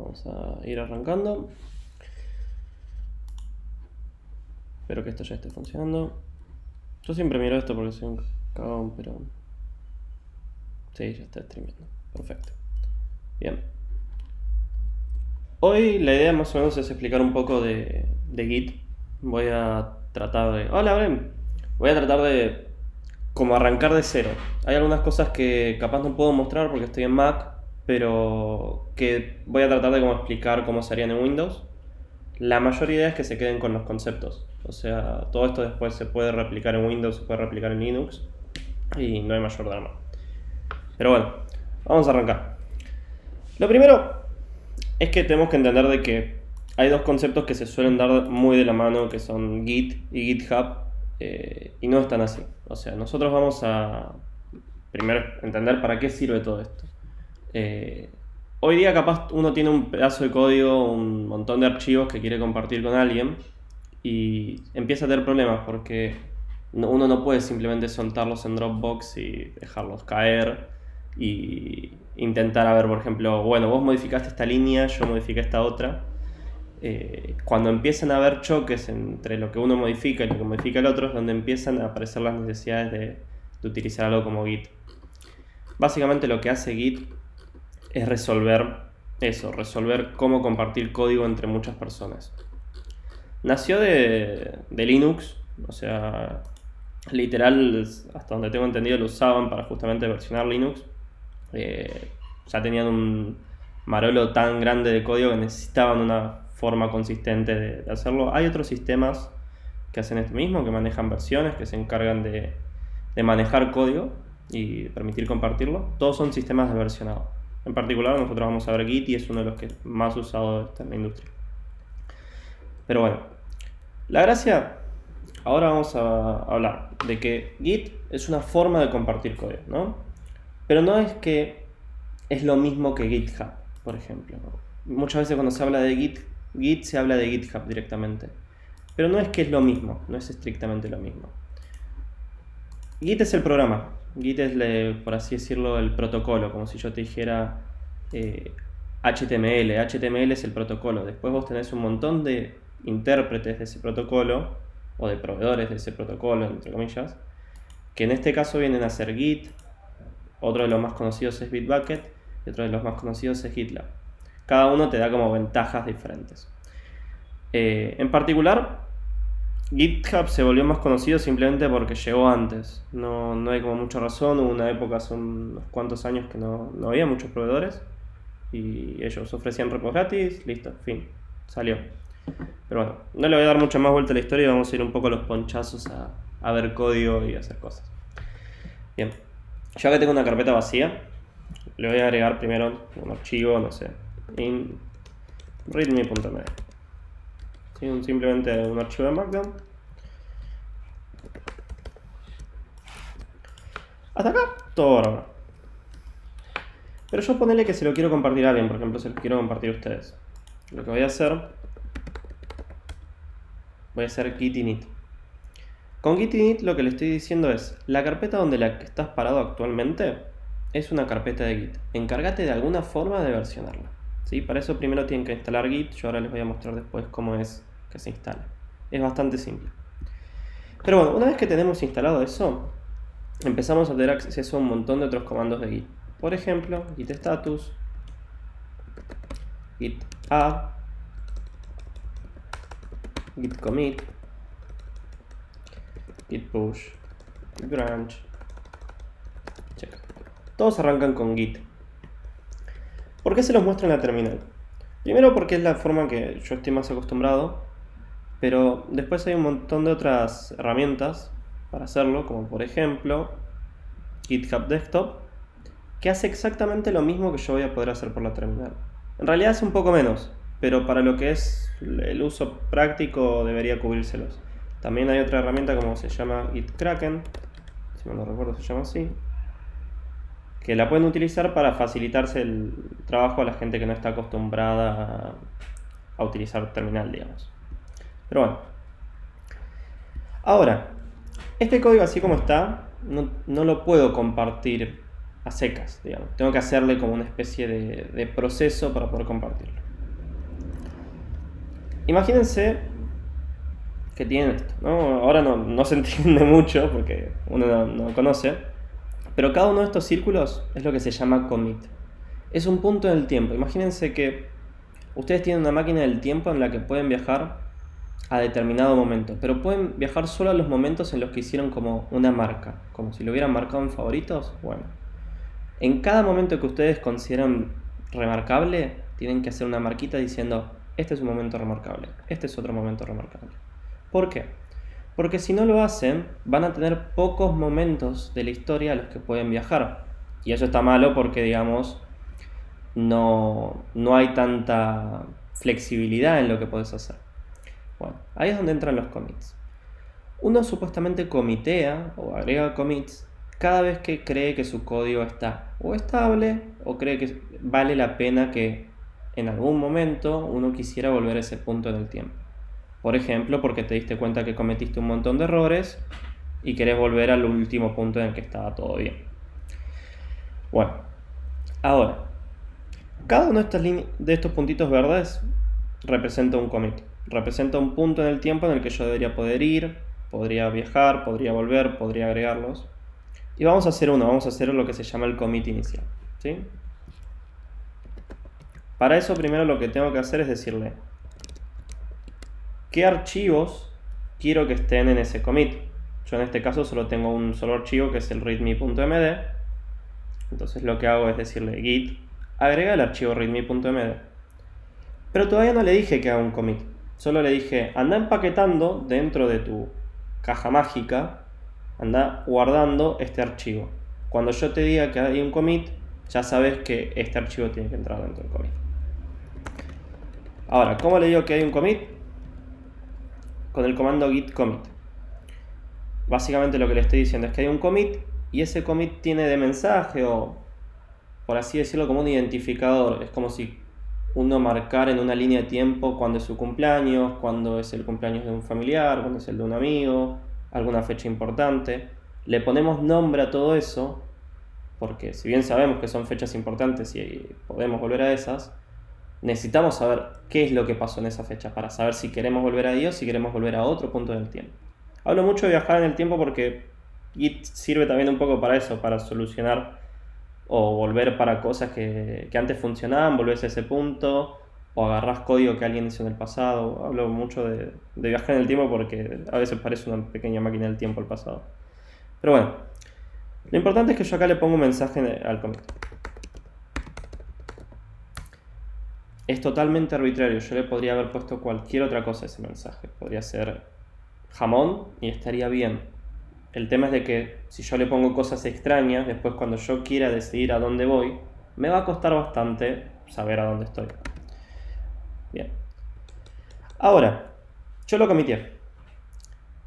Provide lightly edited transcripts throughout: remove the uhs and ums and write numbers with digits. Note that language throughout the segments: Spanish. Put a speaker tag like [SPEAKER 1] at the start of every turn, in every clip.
[SPEAKER 1] Vamos a ir arrancando. Espero que esto ya esté funcionando. Yo siempre miro esto porque soy un cagón, pero... Sí, ya está streameando. Perfecto. Bien. Hoy la idea más o menos es explicar un poco de Git. Voy a tratar de... Hola, Bren. Voy a tratar de como arrancar de cero. Hay algunas cosas que capaz no puedo mostrar porque estoy en Mac, pero que voy a tratar de como explicar cómo se harían en Windows. La mayor idea es que se queden con los conceptos. O sea, todo esto después se puede replicar en Windows, se puede replicar en Linux y no hay mayor drama. Pero bueno, vamos a arrancar. Lo primero es que tenemos que entender de que hay dos conceptos que se suelen dar muy de la mano, que son Git y GitHub, y no están así. O sea, nosotros vamos a primero entender para qué sirve todo esto. Hoy día capaz uno tiene un pedazo de código, un montón de archivos que quiere compartir con alguien y empieza a tener problemas porque uno no puede simplemente soltarlos en Dropbox y dejarlos caer y intentar, a ver, por ejemplo, bueno, vos modificaste esta línea, yo modifiqué esta otra. Cuando empiezan a haber choques entre lo que uno modifica y lo que modifica el otro es donde empiezan a aparecer las necesidades de utilizar algo como Git. Básicamente lo que hace Git es resolver eso, resolver cómo compartir código entre muchas personas. Nació de Linux, o sea, literal, hasta donde tengo entendido lo usaban para justamente versionar Linux. Ya tenían un marolo tan grande de código que necesitaban una forma consistente de hacerlo. Hay otros sistemas que hacen esto mismo, que manejan versiones, que se encargan de manejar código y permitir compartirlo. Todos son sistemas de versionado. En particular nosotros vamos a ver Git y es uno de los que más usado está en la industria. Pero bueno, la gracia, ahora vamos a hablar de que Git es una forma de compartir código, ¿no? Pero no es que es lo mismo que GitHub, por ejemplo. Muchas veces cuando se habla de Git se habla de GitHub directamente. Pero no es que es lo mismo, no es estrictamente lo mismo. Git es el programa. Git es, por así decirlo, el protocolo, como si yo te dijera HTML. HTML es el protocolo. Después vos tenés un montón de intérpretes de ese protocolo, o de proveedores de ese protocolo, entre comillas, que en este caso vienen a ser Git. Otro de los más conocidos es Bitbucket y otro de los más conocidos es GitLab. Cada uno te da como ventajas diferentes. En particular, GitHub se volvió más conocido simplemente porque llegó antes. No hay como mucha razón. Hubo una época hace unos cuantos años que no había muchos proveedores y ellos ofrecían repos gratis, listo, fin, salió. Pero bueno, no le voy a dar mucha más vuelta a la historia y vamos a ir un poco a los ponchazos a ver código y a hacer cosas. Bien, ya que tengo una carpeta vacía, le voy a agregar primero un archivo, no sé, in readme.md. ¿Sí? Simplemente un archivo de Markdown. Hasta acá, todo bárbaro. Pero yo ponele que se lo quiero compartir a alguien, por ejemplo, se lo quiero compartir a ustedes. Lo que voy a hacer git init. Con git init lo que le estoy diciendo es, la carpeta donde la que estás parado actualmente es una carpeta de Git. Encárgate de alguna forma de versionarla. ¿Sí? Para eso primero tienen que instalar Git. Yo ahora les voy a mostrar después cómo es que se instala. Es bastante simple. Pero bueno, una vez que tenemos instalado eso, empezamos a tener acceso a un montón de otros comandos de Git. Por ejemplo, git status, git add, git commit, git push, git branch, check. Todos arrancan con git. ¿Por qué se los muestro en la terminal? Primero porque es la forma que yo estoy más acostumbrado, pero después hay un montón de otras herramientas para hacerlo, como por ejemplo GitHub Desktop, que hace exactamente lo mismo que yo voy a poder hacer por la terminal. En realidad hace un poco menos, pero para lo que es el uso práctico debería cubrírselos. También hay otra herramienta como se llama GitKraken, si no lo recuerdo se llama así, que la pueden utilizar para facilitarse el trabajo a la gente que no está acostumbrada a utilizar terminal, digamos. Pero bueno. Ahora, este código así como está, no lo puedo compartir a secas, digamos. Tengo que hacerle como una especie de proceso para poder compartirlo. Imagínense que tienen esto, ¿no? Ahora no se entiende mucho porque uno no conoce, pero cada uno de estos círculos es lo que se llama commit. Es un punto en el tiempo. Imagínense que ustedes tienen una máquina del tiempo en la que pueden viajar a determinado momento, pero pueden viajar solo a los momentos en los que hicieron como una marca, como si lo hubieran marcado en favoritos. Bueno, en cada momento que ustedes consideran remarcable, tienen que hacer una marquita diciendo: este es un momento remarcable, este es otro momento remarcable. ¿Por qué? Porque si no lo hacen, van a tener pocos momentos de la historia a los que pueden viajar. Y eso está malo porque, digamos, no hay tanta flexibilidad en lo que puedes hacer. Bueno, ahí es donde entran los commits. Uno supuestamente comitea o agrega commits cada vez que cree que su código está o estable o cree que vale la pena que en algún momento uno quisiera volver a ese punto en el tiempo. Por ejemplo, porque te diste cuenta que cometiste un montón de errores y querés volver al último punto en el que estaba todo bien. Bueno, ahora, cada uno de estos puntitos verdes representa un commit. Representa un punto en el tiempo en el que yo debería poder ir, podría viajar, podría volver, podría agregarlos. Y vamos a hacer lo que se llama el commit inicial, ¿sí? Para eso primero lo que tengo que hacer es decirle qué archivos quiero que estén en ese commit. Yo en este caso solo tengo un solo archivo que es el readme.md. Entonces lo que hago es decirle git agrega el archivo readme.md. Pero todavía no le dije que haga un commit. Solo le dije, anda empaquetando dentro de tu caja mágica, anda guardando este archivo. Cuando yo te diga que hay un commit, ya sabes que este archivo tiene que entrar dentro del commit. Ahora, ¿cómo le digo que hay un commit? Con el comando git commit. Básicamente lo que le estoy diciendo es que hay un commit y ese commit tiene de mensaje, o por así decirlo, como un identificador. Es como si uno marcar en una línea de tiempo cuando es su cumpleaños, cuando es el cumpleaños de un familiar, cuando es el de un amigo, alguna fecha importante. Le ponemos nombre a todo eso, porque si bien sabemos que son fechas importantes y podemos volver a esas, necesitamos saber qué es lo que pasó en esa fecha para saber si queremos volver ahí o si queremos volver a otro punto del tiempo. Hablo mucho de viajar en el tiempo porque Git sirve también un poco para eso, para solucionar o volver para cosas que antes funcionaban, volvés a ese punto, o agarrás código que alguien hizo en el pasado. Hablo mucho de viajar en el tiempo porque a veces parece una pequeña máquina del tiempo el pasado. Pero bueno, lo importante es que yo acá le pongo un mensaje al commit. Es totalmente arbitrario, yo le podría haber puesto cualquier otra cosa a ese mensaje. Podría ser jamón y estaría bien. El tema es de que si yo le pongo cosas extrañas, después cuando yo quiera decidir a dónde voy, me va a costar bastante saber a dónde estoy. Bien. Ahora, yo lo comité.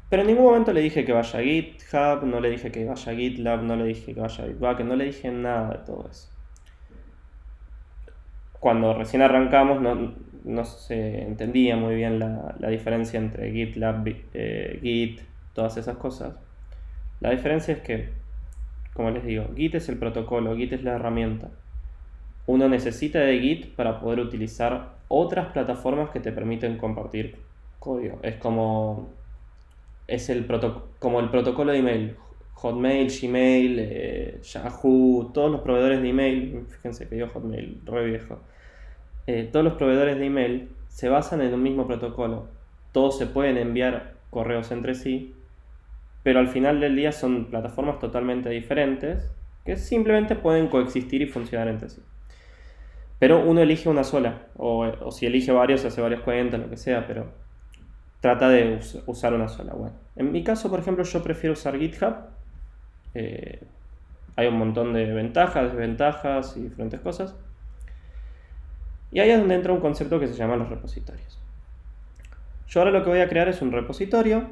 [SPEAKER 1] Pero en ningún momento le dije que vaya a GitHub, no le dije que vaya a GitLab, no le dije que vaya a Bitbucket, no le dije nada de todo eso. Cuando recién arrancamos no se entendía muy bien la diferencia entre GitLab, Git, todas esas cosas. La diferencia es que, como les digo, Git es el protocolo, Git es la herramienta. Uno necesita de Git para poder utilizar otras plataformas que te permiten compartir código. Es como el protocolo de email. Hotmail, Gmail, Yahoo, todos los proveedores de email, fíjense que yo Hotmail, re viejo. Todos los proveedores de email se basan en un mismo protocolo. Todos se pueden enviar correos entre sí, pero al final del día son plataformas totalmente diferentes que simplemente pueden coexistir y funcionar entre sí. Pero uno elige una sola, o si elige varios, hace varias cuentas, lo que sea, pero trata de usar una sola. Bueno, en mi caso, por ejemplo, yo prefiero usar GitHub. Hay un montón de ventajas, desventajas y diferentes cosas. Y ahí es donde entra un concepto que se llama los repositorios. Yo ahora lo que voy a crear es un repositorio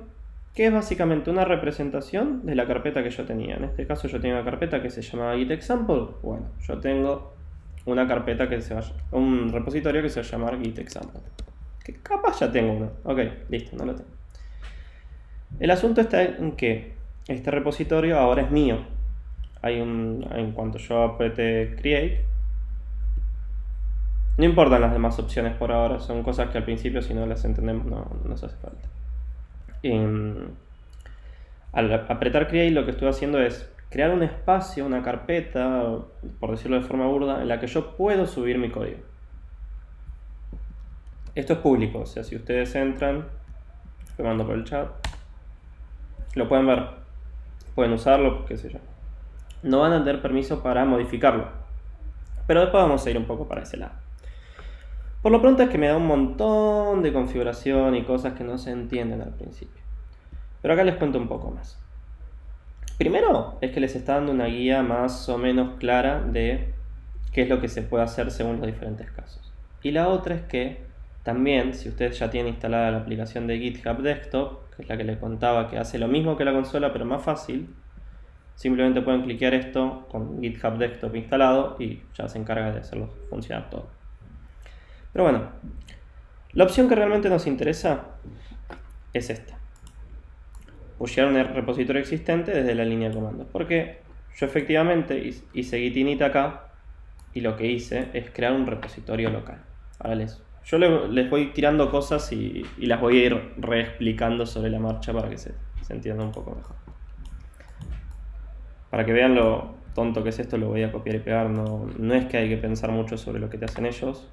[SPEAKER 1] que es básicamente una representación de la carpeta que yo tenía. En este caso yo tenía una carpeta que se llamaba GitExample. Bueno, yo tengo una carpeta un repositorio que se va a llamar GitExample. Que capaz ya tengo uno. Ok, listo, no lo tengo. El asunto está en que este repositorio ahora es mío. En cuanto yo apriete create, No importan las demás opciones por ahora, son cosas que al principio si no las entendemos no nos hace falta. Al apretar Create lo que estoy haciendo es crear un espacio, una carpeta, por decirlo de forma burda, en la que yo puedo subir mi código. Esto es público, o sea, si ustedes entran, lo mando por el chat, lo pueden ver, pueden usarlo, qué sé yo. No van a tener permiso para modificarlo, pero después vamos a ir un poco para ese lado. Por lo pronto es que me da un montón de configuración y cosas que no se entienden al principio. Pero acá les cuento un poco más. Primero es que les está dando una guía más o menos clara de qué es lo que se puede hacer según los diferentes casos. Y la otra es que también, si ustedes ya tienen instalada la aplicación de GitHub Desktop, que es la que les contaba que hace lo mismo que la consola pero más fácil, simplemente pueden cliquear esto con GitHub Desktop instalado y ya se encarga de hacerlo funcionar todo. Pero bueno, la opción que realmente nos interesa es esta. Pushear un repositorio existente desde la línea de comandos. Porque yo efectivamente hice git init acá y lo que hice es crear un repositorio local. Ahora yo les voy tirando cosas y las voy a ir reexplicando sobre la marcha para que se entienda un poco mejor. Para que vean lo tonto que es esto, lo voy a copiar y pegar. No es que hay que pensar mucho sobre lo que te hacen ellos.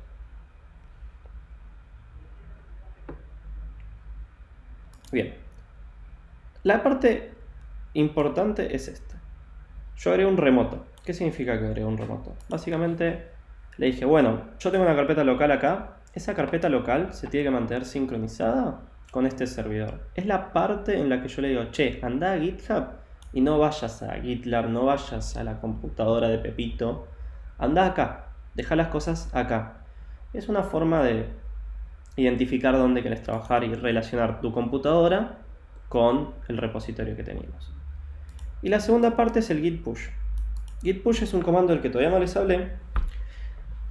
[SPEAKER 1] Bien. La parte importante es esta. Yo agregué un remoto. ¿Qué significa que agregué un remoto? Básicamente le dije, bueno, yo tengo una carpeta local acá. Esa carpeta local se tiene que mantener sincronizada con este servidor. Es la parte en la que yo le digo, che, anda a GitHub y no vayas a GitLab, no vayas a la computadora de Pepito. Anda acá, deja las cosas acá. Es una forma de identificar dónde querés trabajar y relacionar tu computadora con el repositorio que teníamos. Y la segunda parte es el git push. Git push es un comando del que todavía no les hablé,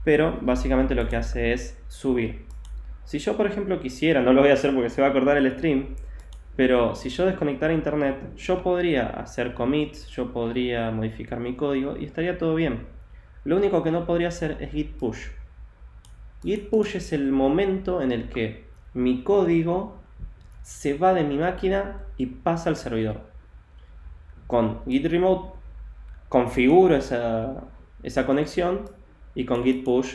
[SPEAKER 1] pero básicamente lo que hace es subir. Si yo, por ejemplo, quisiera, no lo voy a hacer porque se va a cortar el stream, pero si yo desconectara internet, yo podría hacer commits, yo podría modificar mi código y estaría todo bien. Lo único que no podría hacer es git push. Git push es el momento en el que mi código se va de mi máquina y pasa al servidor. Con git remote configuro esa conexión y con git push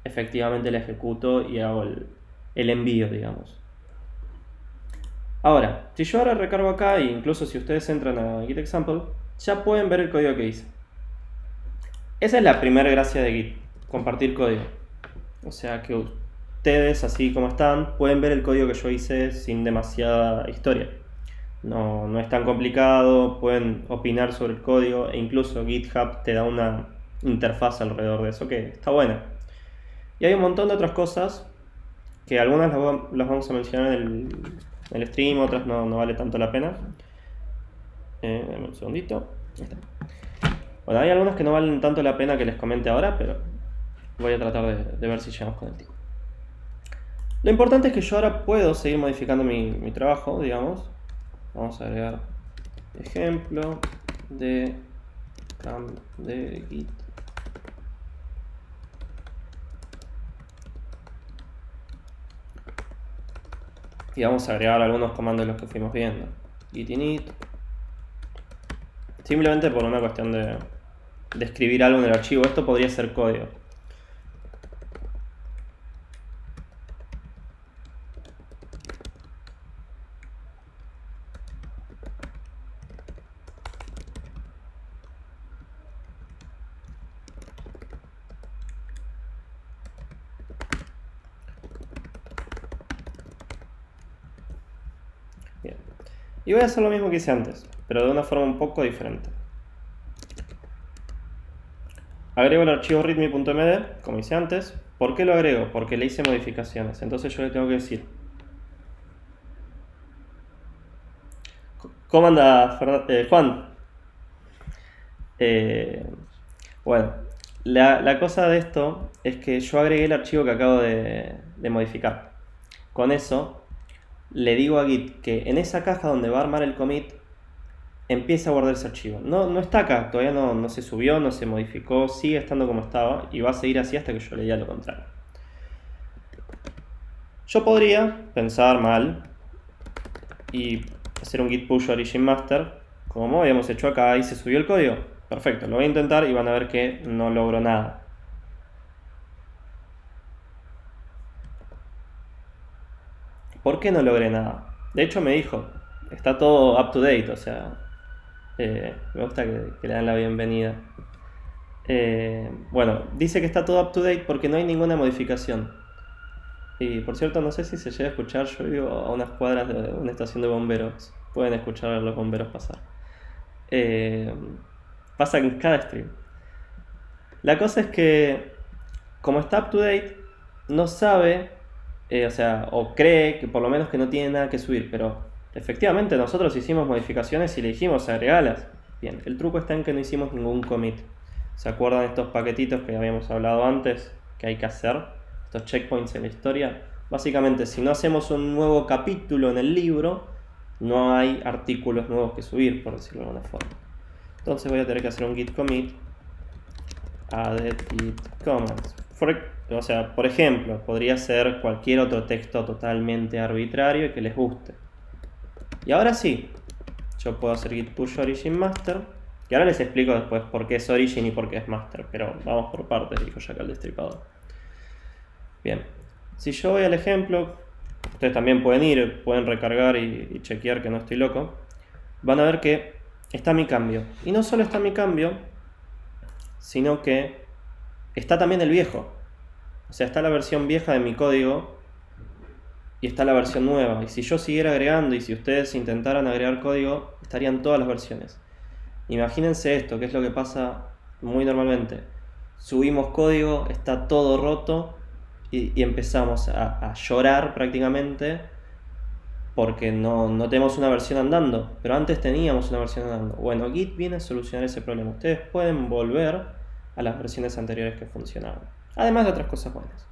[SPEAKER 1] efectivamente la ejecuto y hago el envío, digamos. Ahora, si yo ahora recargo acá, e incluso si ustedes entran a git example, ya pueden ver el código que hice. Esa es la primera gracia de Git, compartir código. O sea que ustedes, así como están, pueden ver el código que yo hice sin demasiada historia. No es tan complicado, pueden opinar sobre el código e incluso GitHub te da una interfaz alrededor de eso que está buena. Y hay un montón de otras cosas que algunas las vamos a mencionar en el stream, otras no vale tanto la pena. Dame un segundito. Ahí está. Bueno, hay algunas que no valen tanto la pena que les comente ahora, pero voy a tratar de ver si llegamos con el tiempo. Lo importante es que yo ahora puedo seguir modificando mi trabajo, digamos. Vamos a agregar ejemplo de Git. Y vamos a agregar algunos comandos de los que fuimos viendo. Git init. Simplemente por una cuestión de escribir algo en el archivo. Esto podría ser código. Bien. Y voy a hacer lo mismo que hice antes, pero de una forma un poco diferente. Agrego el archivo readme.md, como hice antes. ¿Por qué lo agrego? Porque le hice modificaciones. Entonces yo le tengo que decir: ¿cómo anda, Juan? Bueno, la cosa de esto es que yo agregué el archivo que acabo de modificar. Con eso le digo a Git que en esa caja donde va a armar el commit empiece a guardar ese archivo. No está acá, todavía no se subió, no se modificó, sigue estando como estaba y va a seguir así hasta que yo le diga lo contrario. Yo podría pensar mal y hacer un git push origin master, como habíamos hecho acá, y se subió el código. Perfecto, lo voy a intentar y van a ver que no logro nada. ¿Por qué no logré nada? De hecho me dijo, está todo up to date, o sea, me gusta que le dan la bienvenida. Bueno, dice que está todo up to date porque no hay ninguna modificación. Y por cierto, no sé si se llega a escuchar, yo vivo a unas cuadras de una estación de bomberos. Pueden escuchar a los bomberos pasar. Eh, Pasa en cada stream. La cosa es que, como está up to date, no sabe, o sea, o cree que por lo menos que no tiene nada que subir, pero efectivamente nosotros hicimos modificaciones y le dijimos agregalas. Bien, el truco está en que no hicimos ningún commit. ¿Se acuerdan de estos paquetitos que habíamos hablado antes que hay que hacer? Estos checkpoints en la historia. Básicamente, si no hacemos un nuevo capítulo en el libro, no hay artículos nuevos que subir, por decirlo de alguna forma. Entonces voy a tener que hacer un git commit added git comments. O sea, por ejemplo, podría ser cualquier otro texto totalmente arbitrario y que les guste. Y ahora sí, yo puedo hacer git push origin master. Y ahora les explico después por qué es origin y por qué es master. Pero vamos por partes, dijo Jack el Destripador. Bien, si yo voy al ejemplo, ustedes también pueden ir, pueden recargar y chequear que no estoy loco. Van a ver que está mi cambio. Y no solo está mi cambio, sino que está también el viejo. O sea, está la versión vieja de mi código y está la versión nueva. Y si yo siguiera agregando y si ustedes intentaran agregar código, estarían todas las versiones. Imagínense esto, que es lo que pasa muy normalmente. Subimos código, está todo roto y empezamos a llorar prácticamente porque no tenemos una versión andando. Pero antes teníamos una versión andando. Bueno, Git viene a solucionar ese problema. Ustedes pueden volver a las versiones anteriores que funcionaban. Además de otras cosas buenas.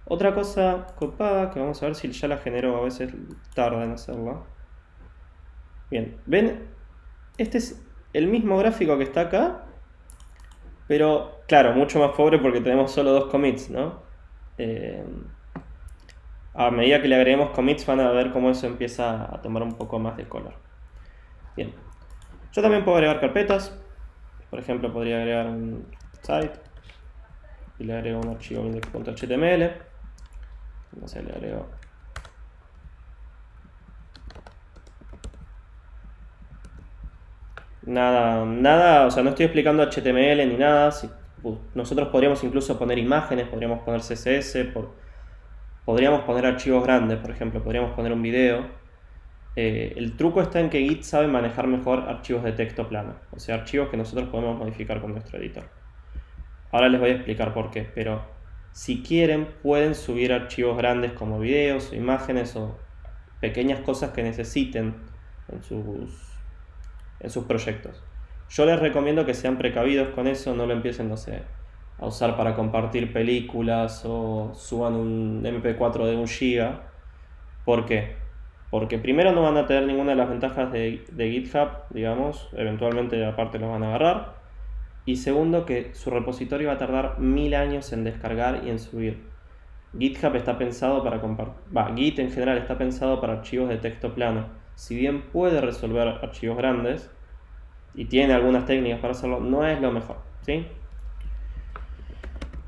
[SPEAKER 1] Otra cosa copada que vamos a ver si ya la generó, a veces tarda en hacerlo. Bien, ¿ven? Este es el mismo gráfico que está acá, pero claro, mucho más pobre porque tenemos solo 2 commits, ¿no? A medida que le agreguemos commits van a ver cómo eso empieza a tomar un poco más de color. Bien, yo también puedo agregar carpetas. Por ejemplo, podría agregar un site y le agrego un archivo index.html. No sé, le agrego nada, o sea, no estoy explicando HTML ni nada. Nosotros podríamos incluso poner imágenes, podríamos poner CSS, podríamos poner archivos grandes, por ejemplo, podríamos poner un video. El truco está en que Git sabe manejar mejor archivos de texto plano, o sea, archivos que nosotros podemos modificar con nuestro editor. Ahora les voy a explicar por qué, pero si quieren pueden subir archivos grandes como videos o imágenes o pequeñas cosas que necesiten en sus proyectos. Yo les recomiendo que sean precavidos con eso, no lo empiecen, no sé, a usar para compartir películas o suban un MP4 de 1 GB. ¿Por qué? Porque primero no van a tener ninguna de las ventajas de GitHub, digamos, eventualmente aparte lo van a agarrar. Y segundo, que su repositorio va a tardar 1000 años en descargar y en subir. GitHub está pensado para Git en general está pensado para archivos de texto plano. Si bien puede resolver archivos grandes y tiene algunas técnicas para hacerlo, no es lo mejor, ¿sí?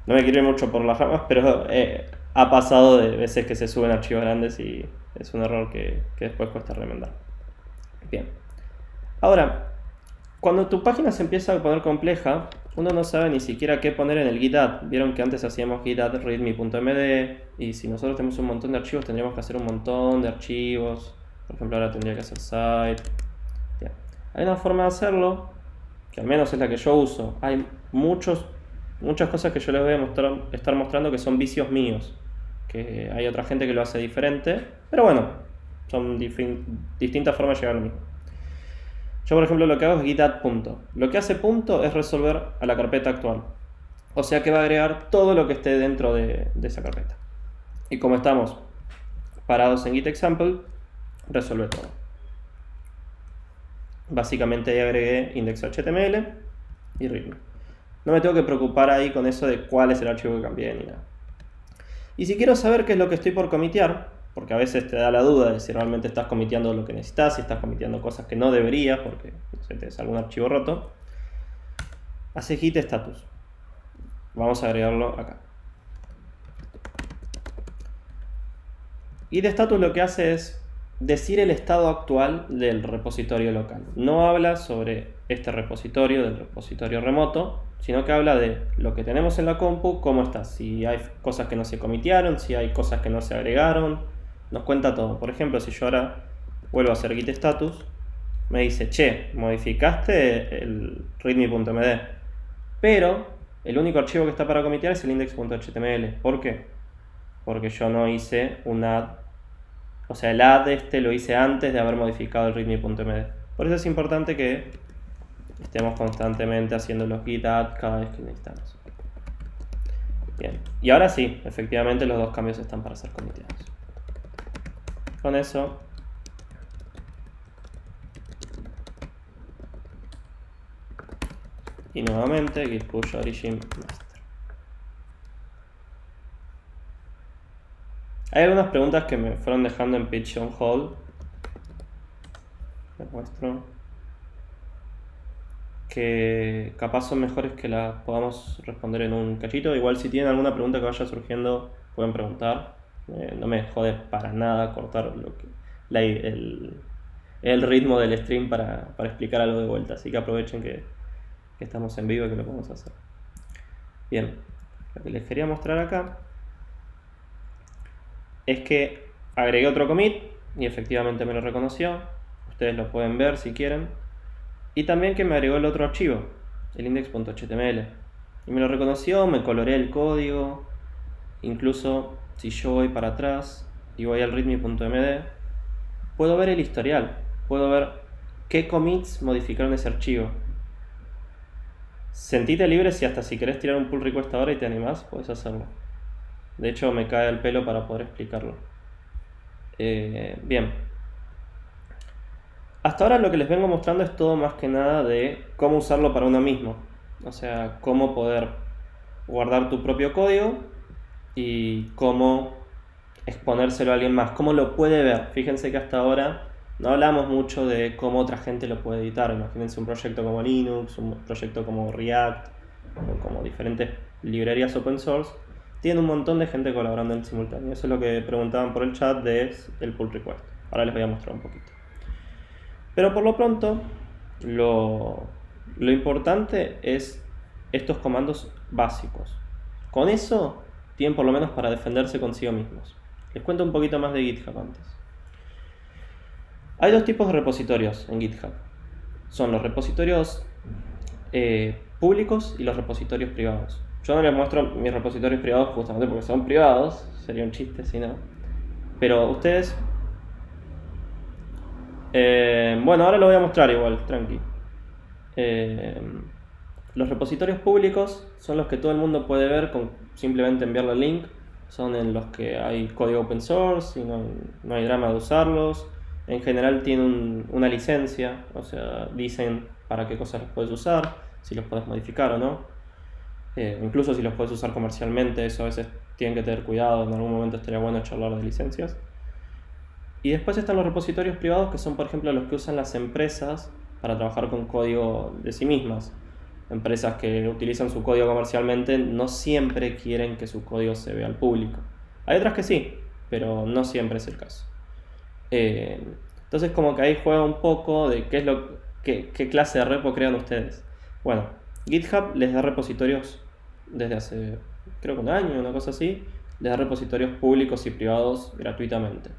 [SPEAKER 1] No me quiero ir mucho por las ramas, pero ha pasado de veces que se suben archivos grandes y es un error que después cuesta remendar. Bien. Ahora, cuando tu página se empieza a poner compleja, uno no sabe ni siquiera qué poner en el git add. Vieron que antes hacíamos git add readme.md y si nosotros tenemos un montón de archivos tendríamos que hacer un montón de archivos. Por ejemplo, ahora tendría que hacer site. Bien. Hay una forma de hacerlo, que al menos es la que yo uso. Hay muchas cosas que yo les voy a estar mostrando que son vicios míos. Que hay otra gente que lo hace diferente, pero bueno, son distintas formas de llegar a lo mismo. Yo, por ejemplo, lo que hago es git add punto. Lo que hace punto es resolver a la carpeta actual. O sea que va a agregar todo lo que esté dentro de esa carpeta. Y como estamos parados en git example, resuelve todo. Básicamente ahí agregué index.html y readme. No me tengo que preocupar ahí con eso de cuál es el archivo que cambié ni nada. Y si quiero saber qué es lo que estoy por comitear, porque a veces te da la duda de si realmente estás comiteando lo que necesitas, si estás comiteando cosas que no deberías, porque no sé, tenés algún archivo roto, hace git status. Vamos a agregarlo acá. Git status lo que hace es decir el estado actual del repositorio local. No habla sobre este repositorio, del repositorio remoto, sino que habla de lo que tenemos en la compu, cómo está, si hay cosas que no se comitearon, si hay cosas que no se agregaron, nos cuenta todo. Por ejemplo, si yo ahora vuelvo a hacer git status, me dice, che, modificaste el readme.md, pero el único archivo que está para comitear es el index.html. ¿Por qué? Porque yo no hice un add, o sea, el add lo hice antes de haber modificado el readme.md. Por eso es importante que estemos constantemente haciendo los git add cada vez que necesitamos. Bien, y ahora sí, efectivamente los dos cambios están para ser comiteados. Con eso y nuevamente git push origin master. Hay algunas preguntas que me fueron dejando en pitch on hold. Les muestro. Que capaz son mejores que las podamos responder en un cachito. Igual si tienen alguna pregunta que vaya surgiendo, pueden preguntar. No me jode para nada cortar el ritmo del stream para explicar algo de vuelta. Así que aprovechen que estamos en vivo y que lo podemos hacer. Bien, lo que les quería mostrar acá es que agregué otro commit y efectivamente me lo reconoció. Ustedes lo pueden ver si quieren. Y también que me agregó el otro archivo, el index.html. Y me lo reconoció, me coloreé el código. Incluso si yo voy para atrás y voy al readme.md, puedo ver el historial. Puedo ver qué commits modificaron ese archivo. Sentite libre si querés tirar un pull request ahora y te animás, podés hacerlo. De hecho me cae el pelo para poder explicarlo. Bien. Hasta ahora lo que les vengo mostrando es todo más que nada de cómo usarlo para uno mismo. O sea, cómo poder guardar tu propio código y cómo exponérselo a alguien más. Cómo lo puede ver. Fíjense que hasta ahora no hablamos mucho de cómo otra gente lo puede editar. Imagínense un proyecto como Linux, un proyecto como React, o como diferentes librerías open source. Tiene un montón de gente colaborando en simultáneo. Eso es lo que preguntaban por el chat del pull request. Ahora les voy a mostrar un poquito. Pero por lo pronto, lo importante es estos comandos básicos. Con eso tienen por lo menos para defenderse consigo mismos. Les cuento un poquito más de GitHub antes. Hay dos tipos de repositorios en GitHub. Son los repositorios públicos y los repositorios privados. Yo no les muestro mis repositorios privados justamente porque son privados. Sería un chiste si no. Pero ustedes... bueno, ahora lo voy a mostrar igual, tranqui. Los repositorios públicos son los que todo el mundo puede ver con simplemente enviarle el link. Son en los que hay código open source y no hay drama de usarlos. En general tienen una licencia, o sea, dicen para qué cosas los puedes usar, si los puedes modificar o no. Incluso si los puedes usar comercialmente, eso a veces tienen que tener cuidado, en algún momento estaría bueno charlar de licencias. Y después están los repositorios privados, que son por ejemplo los que usan las empresas para trabajar con código de sí mismas. Empresas que utilizan su código comercialmente no siempre quieren que su código se vea al público. Hay otras que sí, pero no siempre es el caso. Entonces como que ahí juega un poco de qué clase de repo crean ustedes. Bueno, GitHub les da repositorios desde hace creo que un año, una cosa así. Les da repositorios públicos y privados gratuitamente.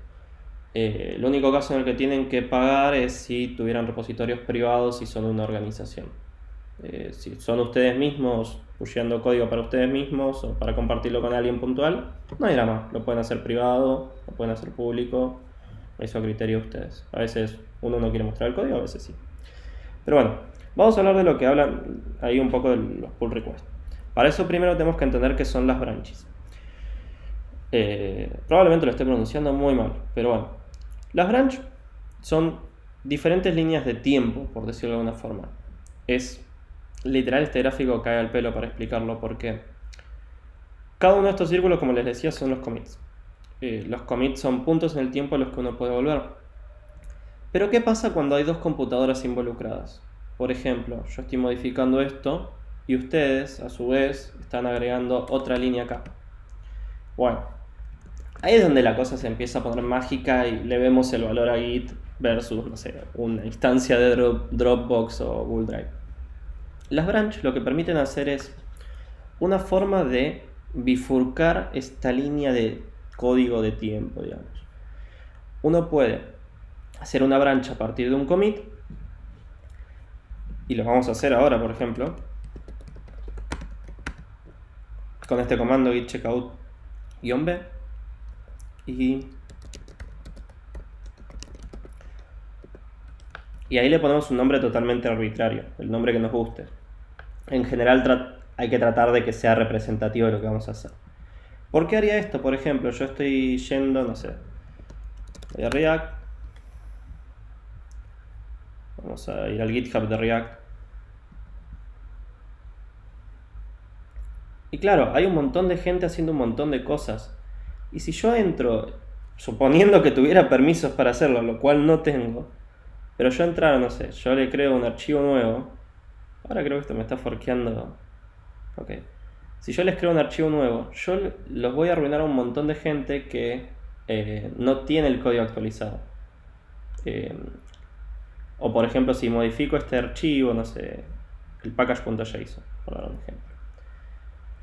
[SPEAKER 1] El único caso en el que tienen que pagar es si tuvieran repositorios privados y son una organización. Si son ustedes mismos pusheando código para ustedes mismos o para compartirlo con alguien puntual, no hay drama. Lo pueden hacer privado, lo pueden hacer público. Eso a criterio de ustedes. A veces uno no quiere mostrar el código, a veces sí. Pero bueno, vamos a hablar de lo que hablan ahí un poco de los pull requests. Para eso primero tenemos que entender qué son las branches. Probablemente lo esté pronunciando muy mal, pero bueno. Las branches son diferentes líneas de tiempo, por decirlo de alguna forma. Es literal, este gráfico cae al pelo para explicarlo porque Cada uno de estos círculos, como les decía, son los commits. Los commits son puntos en el tiempo a los que uno puede volver. Pero ¿qué pasa cuando hay dos computadoras involucradas? Por ejemplo, yo estoy modificando esto y ustedes, a su vez, están agregando otra línea acá. Bueno, ahí es donde la cosa se empieza a poner mágica y le vemos el valor a Git versus, no sé, una instancia de Dropbox o Google Drive. Las branch lo que permiten hacer es una forma de bifurcar esta línea de código de tiempo, digamos. Uno puede hacer una branch a partir de un commit, y lo vamos a hacer ahora, por ejemplo, con este comando git checkout-b, y ahí le ponemos un nombre totalmente arbitrario, el nombre que nos guste. En general hay que tratar de que sea representativo de lo que vamos a hacer. ¿Por qué haría esto? Por ejemplo, yo estoy yendo, no sé, voy a React, vamos a ir al GitHub de React, y claro, hay un montón de gente haciendo un montón de cosas, y si yo entro, suponiendo que tuviera permisos para hacerlo, lo cual no tengo, pero yo entrara, no sé, yo le creo un archivo nuevo, ahora creo que esto me está forkeando, ok. Si yo les creo un archivo nuevo, yo los voy a arruinar a un montón de gente que no tiene el código actualizado. O por ejemplo, si modifico este archivo, no sé, el package.json, por dar un ejemplo.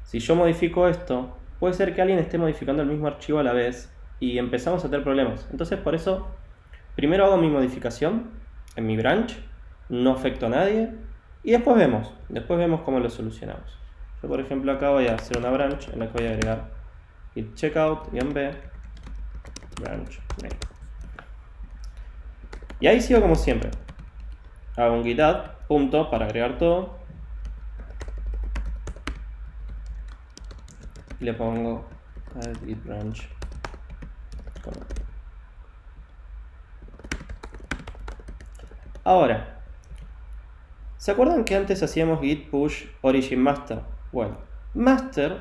[SPEAKER 1] Si yo modifico esto, puede ser que alguien esté modificando el mismo archivo a la vez y empezamos a tener problemas. Entonces por eso, primero hago mi modificación en mi branch, no afecto a nadie y después vemos cómo lo solucionamos. Yo por ejemplo acá voy a hacer una branch en la que voy a agregar git checkout-b branch name. Y ahí sigo como siempre. Hago un git add, punto, para agregar todo. Y le pongo add git branch. Ahora, ¿se acuerdan que antes hacíamos git push origin master? Bueno, master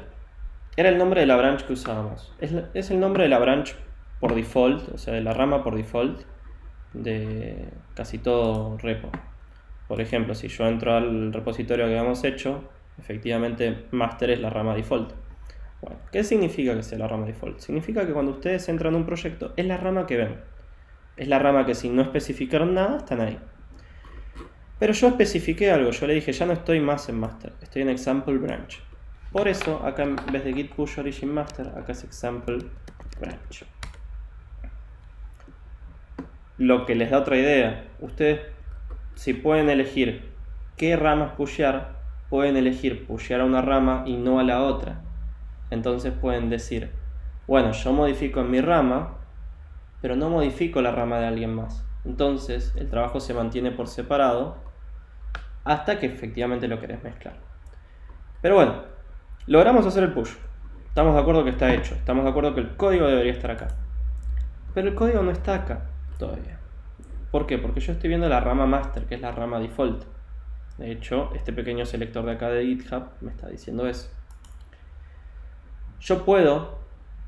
[SPEAKER 1] era el nombre de la branch que usábamos. Es el nombre de la branch por default, o sea, de la rama por default de casi todo repo. Por ejemplo, si yo entro al repositorio que habíamos hecho, efectivamente master es la rama default. Bueno, ¿qué significa que sea la rama default? Significa que cuando ustedes entran a un proyecto, es la rama que ven. Es la rama que si no especificaron nada, están ahí. Pero yo especifiqué algo, yo le dije, ya no estoy más en master, estoy en example branch. Por eso, acá en vez de git push origin master, acá es example branch. Lo que les da otra idea, ustedes si pueden elegir qué ramas pushear, pueden elegir pushear a una rama y no a la otra. Entonces pueden decir, bueno, yo modifico en mi rama, pero no modifico la rama de alguien más. Entonces el trabajo se mantiene por separado hasta que efectivamente lo querés mezclar. Pero bueno, logramos hacer el push. Estamos de acuerdo que está hecho. Estamos de acuerdo que el código debería estar acá. Pero el código no está acá todavía. ¿Por qué? Porque yo estoy viendo la rama master, que es la rama default. De hecho, este pequeño selector de acá de GitHub me está diciendo eso. Yo puedo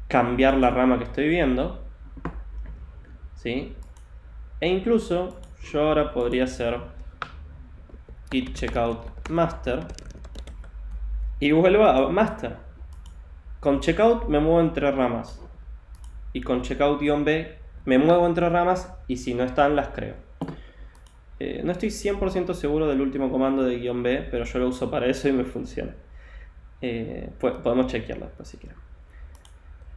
[SPEAKER 1] cambiar la rama que estoy viendo, ¿sí? E incluso yo ahora podría hacer git checkout master y vuelvo a master. Con checkout me muevo entre ramas y con checkout-b me muevo entre ramas y si no están las creo. No estoy 100% seguro del último comando de -b, pero yo lo uso para eso y me funciona. Podemos chequearlo después si quieren.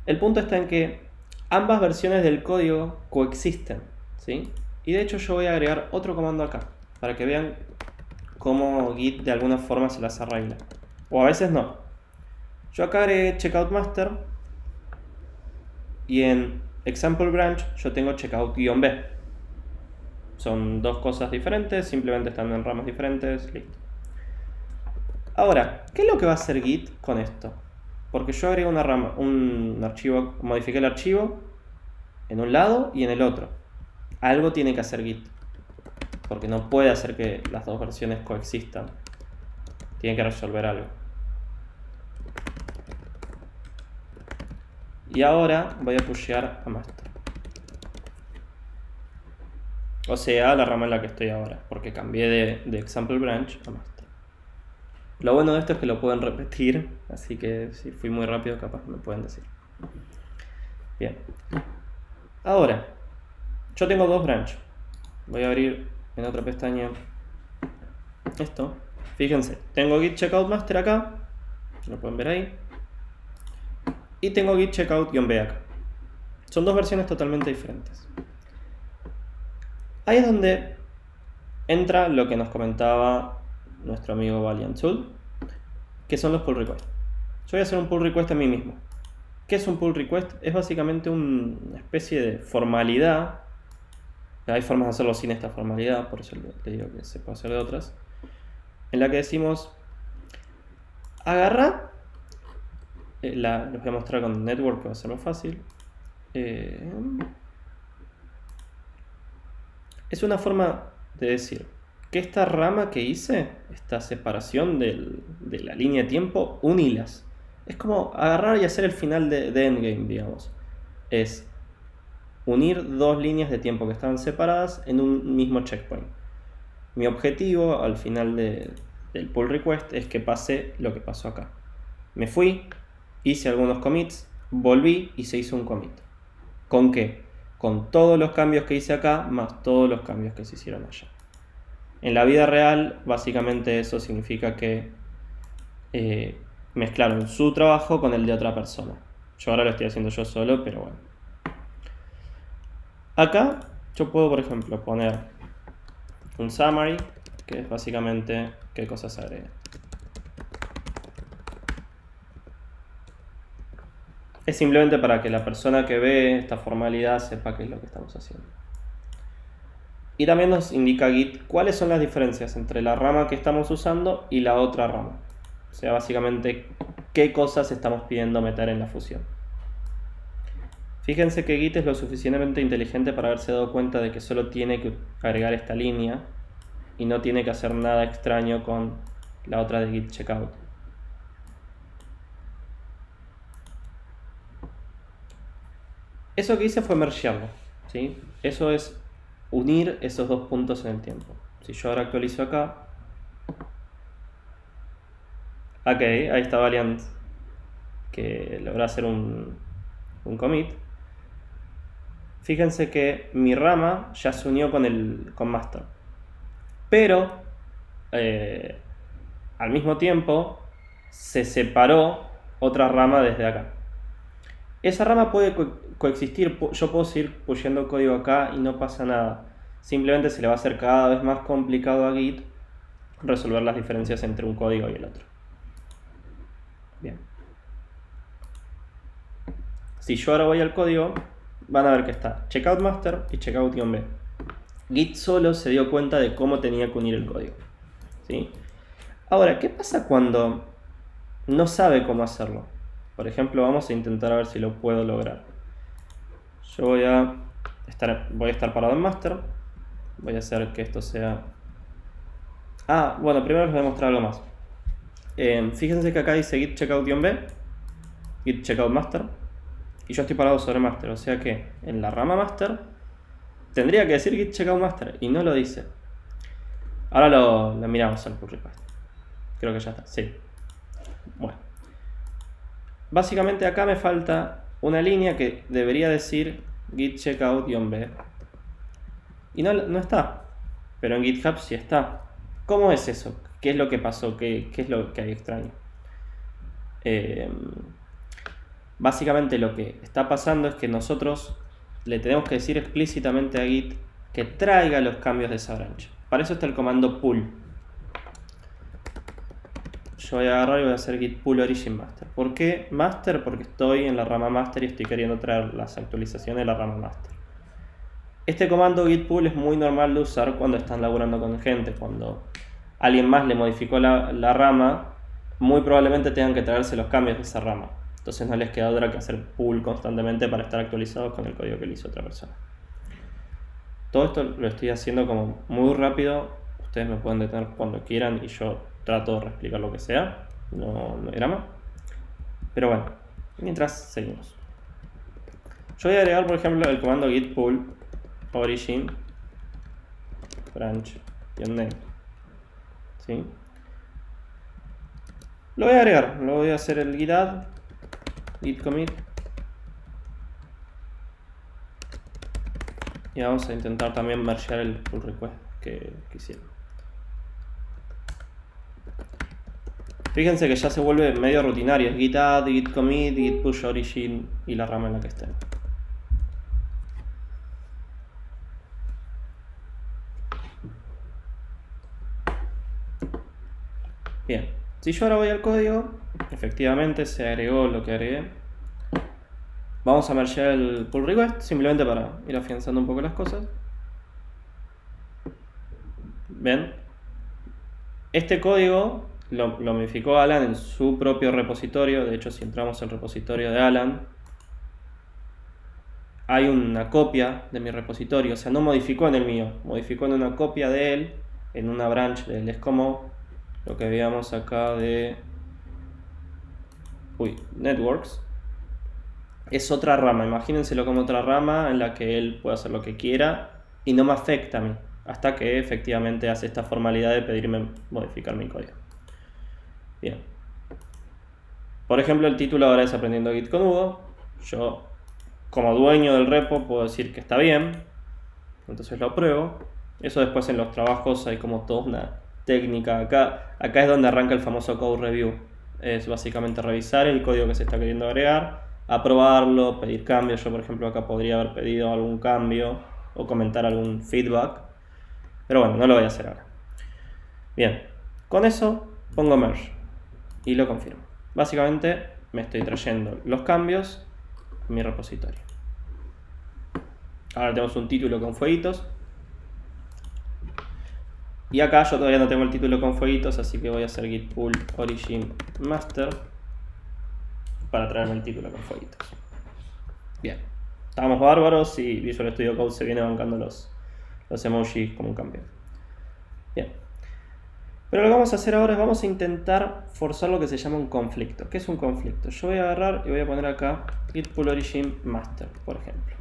[SPEAKER 1] El punto está en que ambas versiones del código coexisten, ¿sí? Y de hecho yo voy a agregar otro comando acá para que vean cómo Git de alguna forma se las arregla. O a veces no. Yo acá agregué checkout master y en example branch yo tengo checkout-b. Son dos cosas diferentes, simplemente están en ramas diferentes, listo. Ahora, ¿qué es lo que va a hacer Git con esto? Porque yo agregué una rama, un archivo, modifiqué el archivo en un lado y en el otro. Algo tiene que hacer Git, porque no puede hacer que las dos versiones coexistan. Tiene que resolver algo. Y ahora voy a pushear a master. O sea, la rama en la que estoy ahora, porque cambié de example branch a master. Lo bueno de esto es que lo pueden repetir, así que si fui muy rápido capaz me pueden decir. Bien. Ahora, yo tengo dos branch. Voy a abrir en otra pestaña esto. Fíjense, tengo git checkout master acá, lo pueden ver ahí. Y tengo git checkout-b acá. Son dos versiones totalmente diferentes. Ahí es donde entra lo que nos comentaba nuestro amigo Valiant Tool, que son los pull requests. Yo voy a hacer un pull request a mí mismo. ¿Qué es un pull request? Es básicamente una especie de formalidad. Hay formas de hacerlo sin esta formalidad, por eso le digo que se puede hacer de otras. En la que decimos, agarra, les voy a mostrar con network que va a ser más fácil. Es una forma de decir que esta rama que hice, esta separación de la línea de tiempo, unilas. Es como agarrar y hacer el final de endgame, digamos. Es unir dos líneas de tiempo que estaban separadas en un mismo checkpoint. Mi objetivo al final del pull request es que pase lo que pasó acá. Me fui, hice algunos commits, volví y se hizo un commit. ¿Con qué? Con todos los cambios que hice acá, más todos los cambios que se hicieron allá. En la vida real, básicamente eso significa que mezclaron su trabajo con el de otra persona. Yo ahora lo estoy haciendo yo solo, pero bueno. Acá yo puedo, por ejemplo, poner un summary, que es básicamente qué cosas agregué. Es simplemente para que la persona que ve esta formalidad sepa qué es lo que estamos haciendo. Y también nos indica Git cuáles son las diferencias entre la rama que estamos usando y la otra rama. O sea, básicamente qué cosas estamos pidiendo meter en la fusión. Fíjense que Git es lo suficientemente inteligente para haberse dado cuenta de que solo tiene que agregar esta línea y no tiene que hacer nada extraño con la otra de Git checkout. Eso que hice fue mergearlo, ¿sí? Eso es unir esos dos puntos en el tiempo. Si yo ahora actualizo acá, ok, ahí está Valiant, que logra hacer un commit. Fíjense que mi rama ya se unió con master, pero al mismo tiempo se separó otra rama desde acá. Esa rama puede coexistir, yo puedo seguir pusheando código acá y no pasa nada. Simplemente se le va a hacer cada vez más complicado a Git resolver las diferencias entre un código y el otro. Bien. Si yo ahora voy al código, van a ver que está checkout master y checkout-b. Git solo se dio cuenta de cómo tenía que unir el código, ¿sí? Ahora, ¿qué pasa cuando no sabe cómo hacerlo? Por ejemplo, vamos a intentar a ver si lo puedo lograr. Yo voy a estar parado en master. Voy a hacer que esto sea... bueno, primero les voy a mostrar algo más. Fíjense que acá dice git checkout-b, git checkout master, y yo estoy parado sobre master, o sea que en la rama master tendría que decir git checkout master y no lo dice. Ahora lo miramos al pull request. Creo que ya está, sí. Bueno. Básicamente acá me falta una línea que debería decir git checkout-b. Y no está. Pero en GitHub sí está. ¿Cómo es eso? ¿Qué es lo que pasó? ¿Qué es lo que hay extraño? Básicamente lo que está pasando es que nosotros le tenemos que decir explícitamente a Git que traiga los cambios de esa branch. Para eso está el comando pull. Yo voy a agarrar y voy a hacer git pull origin master. ¿Por qué master? Porque estoy en la rama master y estoy queriendo traer las actualizaciones de la rama master. Este comando git pull es muy normal de usar cuando están laburando con gente. Cuando alguien más le modificó la rama, muy probablemente tengan que traerse los cambios de esa rama. Entonces no les queda otra que hacer pull constantemente para estar actualizados con el código que le hizo otra persona. Todo esto lo estoy haciendo como muy rápido. Ustedes me pueden detener cuando quieran y yo trato de reexplicar lo que sea. No hay drama. Pero bueno, mientras seguimos. Yo voy a agregar, por ejemplo, el comando git pull origin branch .name. ¿Sí? Lo voy a agregar, lo voy a hacer el git add, git commit. Y vamos a intentar también mergear el pull request que hicieron. Fíjense que ya se vuelve medio rutinario. Git add, git commit, git push origin y la rama en la que estén. Bien, si yo ahora voy al código, efectivamente se agregó lo que agregué. Vamos a mergear el pull request simplemente para ir afianzando un poco las cosas. ¿Ven? Este código lo modificó Alan en su propio repositorio. De hecho, si entramos al repositorio de Alan, hay una copia de mi repositorio. O sea, no modificó en el mío, modificó en una copia de él, en una branch de él. Es como lo que veíamos acá de networks. Es otra rama, imagínenselo como otra rama en la que él puede hacer lo que quiera y no me afecta a mí, hasta que efectivamente hace esta formalidad de pedirme modificar mi código. Bien. Por ejemplo, el título ahora es Aprendiendo Git con Hugo. Yo, como dueño del repo, puedo decir que está bien, entonces lo apruebo. Eso después en los trabajos hay como toda una técnica. Acá es donde arranca el famoso code review. Es básicamente revisar el código que se está queriendo agregar, aprobarlo, pedir cambios. Yo, por ejemplo, acá podría haber pedido algún cambio o comentar algún feedback, pero bueno, no lo voy a hacer ahora. Bien, con eso pongo merge y lo confirmo. Básicamente me estoy trayendo los cambios a mi repositorio. Ahora tenemos un título con fueguitos. Y acá yo todavía no tengo el título con fueguitos, así que voy a hacer git pull origin master para traerme el título con fueguitos. Bien, estamos bárbaros y Visual Studio Code se viene bancando los emojis como un campeón. Bien, pero lo que vamos a hacer ahora es vamos a intentar forzar lo que se llama un conflicto. ¿Qué es un conflicto? Yo voy a agarrar y voy a poner acá git pull origin master, por ejemplo.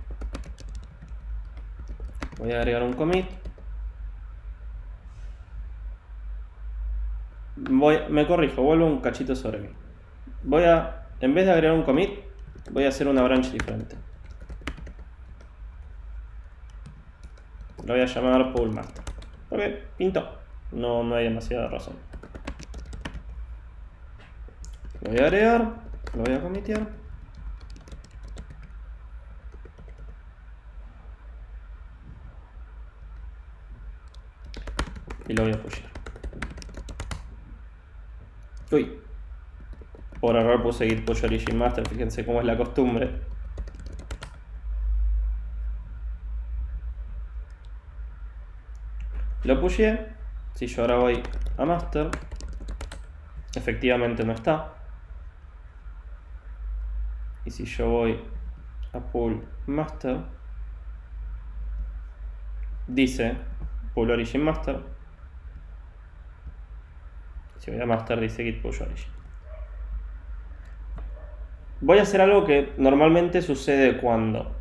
[SPEAKER 1] Voy a agregar un commit. Me corrijo, vuelvo un cachito sobre mí. En vez de agregar un commit, voy a hacer una branch diferente. Lo voy a llamar pull master. Porque pintó. No hay demasiada razón. Lo voy a agregar, lo voy a comitear. Y lo voy a pushear. Uy, por error puse git push origin master, fíjense cómo es la costumbre. Lo pusheé. Si yo ahora voy a master, efectivamente no está. Y si yo voy a pull master, dice pull origin master. Si voy a master dice git push origin. Voy a hacer algo que normalmente sucede cuando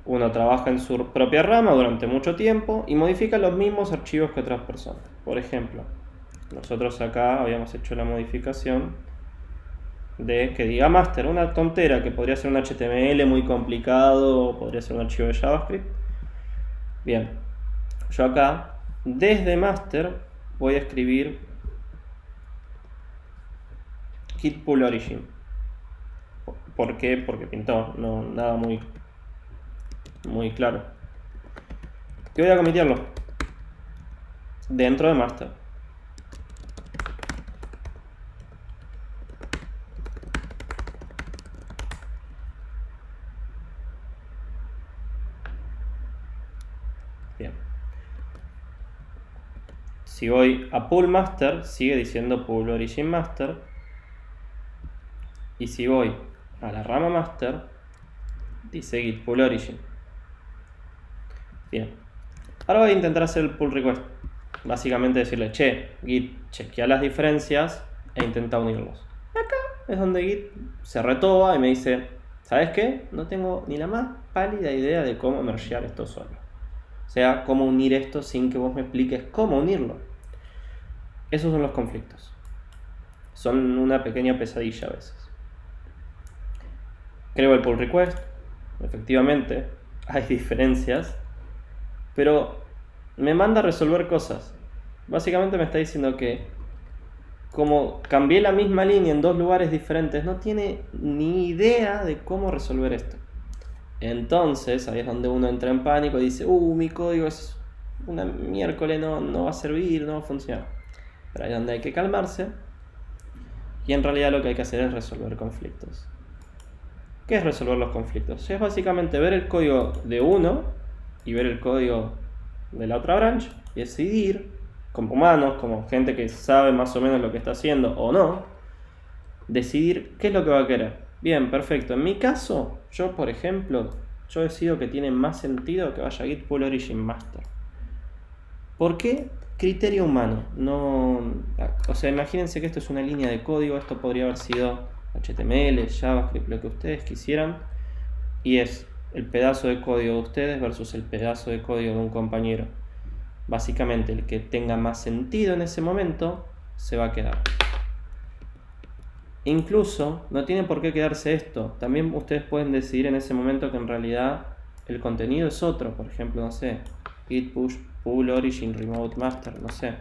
[SPEAKER 1] uno trabaja en su propia rama durante mucho tiempo y modifica los mismos archivos que otras personas. Por ejemplo, nosotros acá habíamos hecho la modificación de que diga master, una tontera que podría ser un HTML muy complicado o podría ser un archivo de JavaScript. Bien, yo acá desde master voy a escribir git pull origin. ¿Por qué? Porque pintó, no, nada muy claro. Y voy a comitearlo dentro de master. Bien. Si voy a pull master, sigue diciendo pull origin master. Y si voy a la rama master, dice git pull origin. Bien. Ahora voy a intentar hacer el pull request. Básicamente decirle, che, git, chequea las diferencias e intenta unirlos. Acá es donde git se retoba y me dice, ¿Sabes qué? No tengo ni la más pálida idea de cómo mergear esto solo. O sea, cómo unir esto sin que vos me expliques cómo unirlo. Esos son los conflictos. Son una pequeña pesadilla a veces. Creo el pull request. Efectivamente, hay diferencias. Pero me manda a resolver cosas. Básicamente me está diciendo que como cambié la misma línea en dos lugares diferentes, no tiene ni idea de cómo resolver esto. Entonces, ahí es donde uno entra en pánico y dice, mi código es una miércoles, no va a servir, no va a funcionar. Pero ahí es donde hay que calmarse. Y en realidad lo que hay que hacer es resolver conflictos. ¿Qué es resolver los conflictos? Es básicamente ver el código de uno y ver el código de la otra branch y decidir, como humanos, como gente que sabe más o menos lo que está haciendo o no, decidir qué es lo que va a querer. Bien, perfecto. En mi caso, yo por ejemplo, yo decido que tiene más sentido que vaya git pull origin master. ¿Por qué? Criterio humano. No, o sea, imagínense que esto es una línea de código, esto podría haber sido HTML, JavaScript, lo que ustedes quisieran, y es el pedazo de código de ustedes versus el pedazo de código de un compañero. Básicamente, el que tenga más sentido en ese momento se va a quedar. Incluso, no tiene por qué quedarse esto. También ustedes pueden decidir en ese momento que en realidad el contenido es otro. Por ejemplo, no sé, git push pull origin remote master, no sé.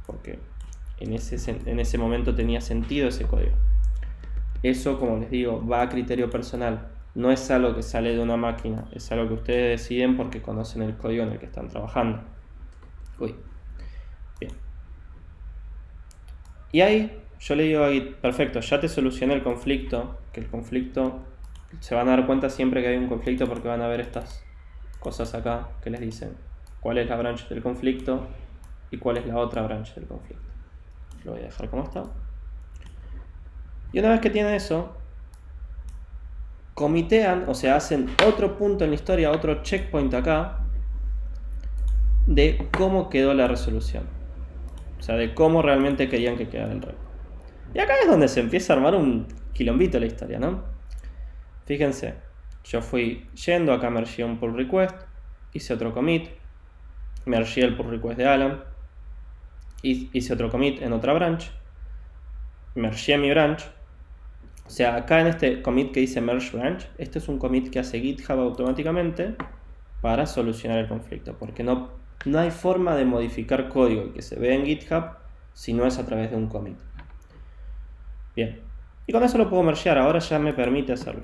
[SPEAKER 1] Porque en ese momento tenía sentido ese código. Eso, como les digo, va a criterio personal. No es algo que sale de una máquina. Es algo que ustedes deciden porque conocen el código en el que están trabajando. Bien. Y ahí yo le digo a Git, perfecto, ya te solucioné el conflicto, que el conflicto, se van a dar cuenta siempre que hay un conflicto porque van a ver estas cosas acá que les dicen cuál es la branch del conflicto y cuál es la otra branch del conflicto. Lo voy a dejar como está. Y una vez que tienen eso, comitean, o sea, hacen otro punto en la historia, otro checkpoint acá, de cómo quedó la resolución. O sea, de cómo realmente querían que quedara el repo. Y acá es donde se empieza a armar un quilombito la historia, ¿no? Fíjense, yo fui yendo, acá mergeé un pull request, hice otro commit, mergeé el pull request de Alan, hice otro commit en otra branch, mergeé mi branch. O sea, acá en este commit que dice merge branch, este es un commit que hace GitHub automáticamente para solucionar el conflicto, porque no hay forma de modificar código que se ve en GitHub si no es a través de un commit. Bien, y con eso lo puedo mergear, ahora ya me permite hacerlo.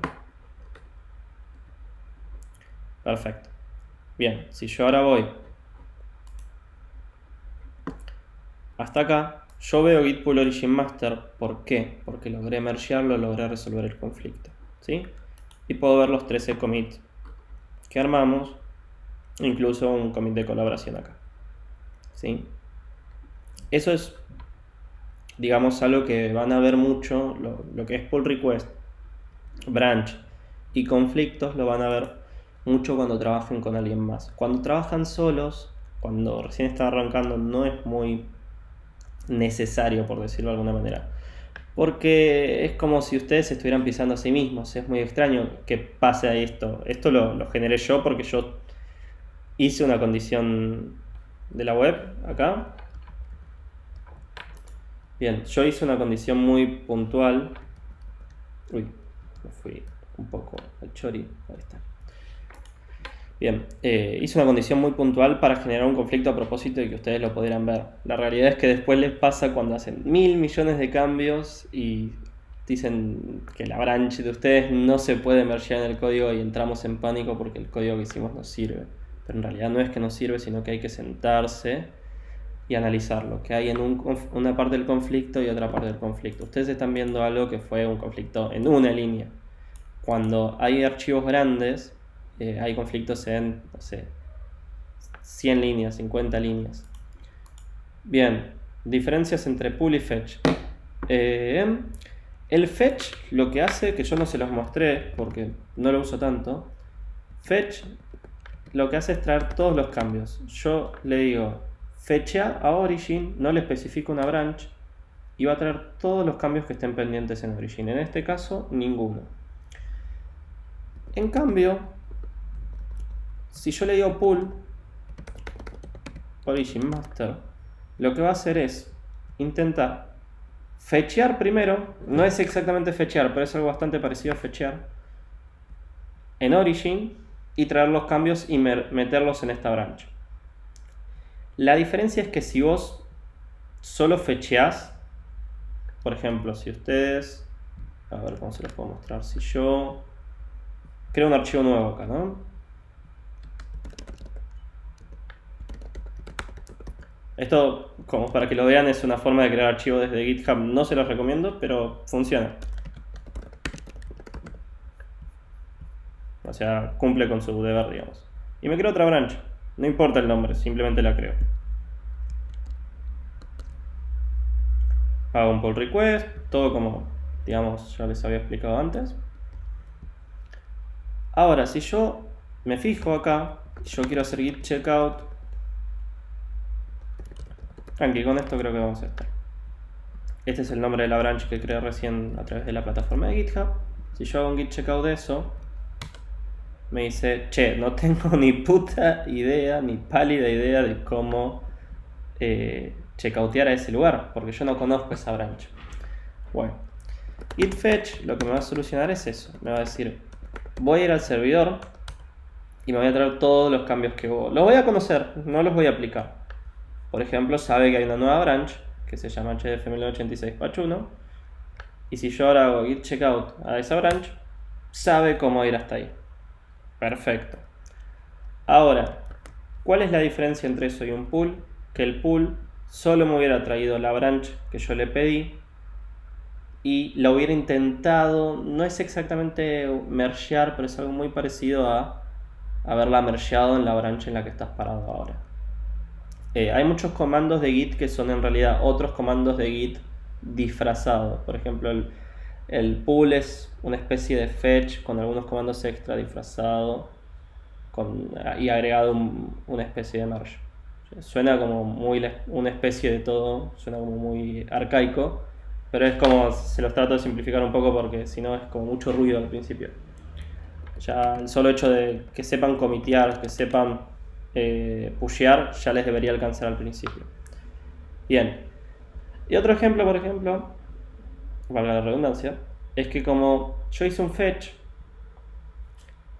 [SPEAKER 1] Perfecto. Bien, si yo ahora voy hasta acá, yo veo git pull origin master. ¿Por qué? Porque logré mergearlo, logré resolver el conflicto, ¿sí? Y puedo ver los 13 commits que armamos, incluso un commit de colaboración acá, ¿sí? Eso es, digamos, algo que van a ver mucho, lo que es pull request, branch y conflictos lo van a ver mucho cuando trabajen con alguien más. Cuando trabajan solos, cuando recién están arrancando, no es muy necesario, por decirlo de alguna manera, porque es como si ustedes estuvieran pisando a sí mismos. Es muy extraño que pase ahí esto lo generé yo porque yo hice una condición de la web acá. Bien, yo hice una condición muy puntual. Uy, me fui un poco al chori. Ahí está. Bien, hice una condición muy puntual para generar un conflicto a propósito y que ustedes lo pudieran ver. La realidad es que después les pasa cuando hacen 1000 millones de cambios y dicen que la branch de ustedes no se puede mergear en el código y entramos en pánico porque el código que hicimos no sirve. Pero en realidad no es que no sirve, sino que hay que sentarse y analizarlo, que hay en una parte del conflicto y otra parte del conflicto. Ustedes están viendo algo que fue un conflicto en una línea. Cuando hay archivos grandes, hay conflictos en, no sé, 100 líneas, 50 líneas. Bien, diferencias entre pull y fetch. El fetch lo que hace, que yo no se los mostré porque no lo uso tanto, fetch lo que hace es traer todos los cambios. Yo le digo fetcha a origin, no le especifico una branch y va a traer todos los cambios que estén pendientes en origin. En este caso, ninguno. En cambio, si yo le digo pull origin master, lo que va a hacer es intentar fetchear primero, no es exactamente fetchear, pero es algo bastante parecido a fetchear, en origin y traer los cambios y meterlos en esta branch. La diferencia es que si vos solo fetcheás, por ejemplo, si ustedes, a ver cómo se los puedo mostrar, si yo creo un archivo nuevo acá, ¿no? Esto, como para que lo vean, es una forma de crear archivos desde GitHub. No se los recomiendo, pero funciona. O sea, cumple con su deber, digamos. Y me creo otra branch. No importa el nombre, simplemente la creo. Hago un pull request, todo como, digamos, ya les había explicado antes. Ahora, si yo me fijo acá, yo quiero hacer git checkout. Tranqui, con esto creo que vamos a estar. Este es el nombre de la branch que creé recién a través de la plataforma de GitHub. Si yo hago un git checkout de eso, me dice, che, no tengo ni puta idea, ni pálida idea de cómo checkoutear a ese lugar, porque yo no conozco esa branch. Bueno, git fetch lo que me va a solucionar es eso. Me va a decir, voy a ir al servidor y me voy a traer todos los cambios que hubo. Los voy a conocer, no los voy a aplicar. Por ejemplo, sabe que hay una nueva branch que se llama HDF1986 patch 1, y si yo ahora hago git checkout a esa branch, sabe cómo ir hasta ahí. Perfecto. Ahora, ¿cuál es la diferencia entre eso y un pull? Que el pull solo me hubiera traído la branch que yo le pedí y la hubiera intentado, no es exactamente mergear, pero es algo muy parecido a haberla mergeado en la branch en la que estás parado ahora. Hay muchos comandos de Git que son en realidad otros comandos de Git disfrazados. Por ejemplo, el pull es una especie de fetch con algunos comandos extra disfrazado y agregado una especie de merge. Suena como muy una especie de todo, suena como muy arcaico, pero es como, se los trato de simplificar un poco porque si no es como mucho ruido al principio. Ya el solo hecho de que sepan comitear, que sepan pushear, ya les debería alcanzar al principio. Bien. Y otro ejemplo, por ejemplo, valga la redundancia, es que como yo hice un fetch,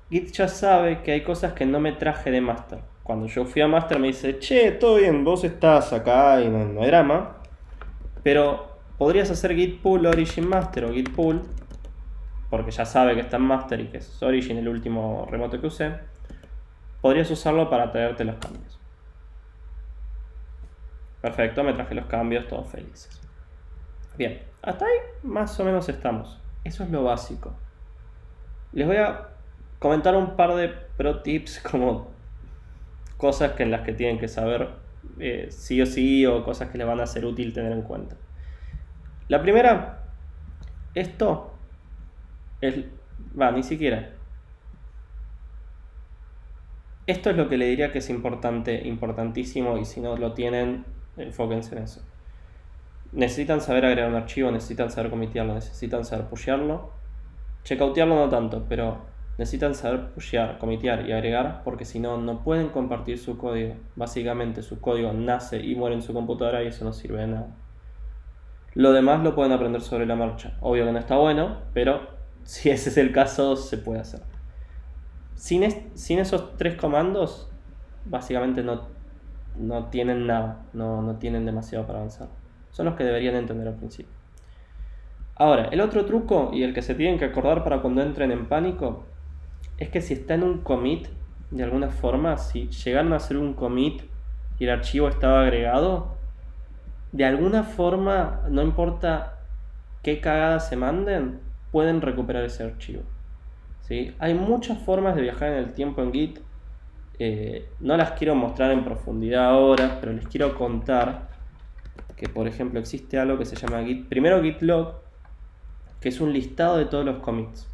[SPEAKER 1] Git ya sabe que hay cosas que no me traje de master. Cuando yo fui a master me dice, che, todo bien, vos estás acá y no hay drama, pero podrías hacer git pull origin master o git pull, porque ya sabe que está en master y que es origin el último remoto que usé. Podrías usarlo para traerte los cambios. Perfecto, me traje los cambios, todos felices. Bien, hasta ahí más o menos estamos. Eso es lo básico. Les voy a comentar un par de pro tips, como cosas en las que tienen que saber sí o sí, o cosas que les van a ser útil tener en cuenta. La primera, esto es, ni siquiera. Esto es lo que le diría que es importantísimo, y si no lo tienen, enfóquense en eso. Necesitan saber agregar un archivo, necesitan saber comitearlo, necesitan saber pushearlo. Checkoutearlo no tanto, pero necesitan saber pushear, comitear y agregar, porque si no, no pueden compartir su código. Básicamente su código nace y muere en su computadora y eso no sirve de nada. Lo demás lo pueden aprender sobre la marcha. Obvio que no está bueno, pero si ese es el caso, se puede hacer. Sin esos tres comandos, básicamente no tienen nada, no tienen demasiado para avanzar. Son los que deberían entender al principio. Ahora, el otro truco, y el que se tienen que acordar para cuando entren en pánico, es que si está en un commit, de alguna forma, si llegaron a hacer un commit y el archivo estaba agregado, de alguna forma, no importa qué cagadas se manden, pueden recuperar ese archivo. ¿Sí? Hay muchas formas de viajar en el tiempo en Git. No las quiero mostrar en profundidad ahora, pero les quiero contar que, por ejemplo, existe algo que se llama primero git log, que es un listado de todos los commits.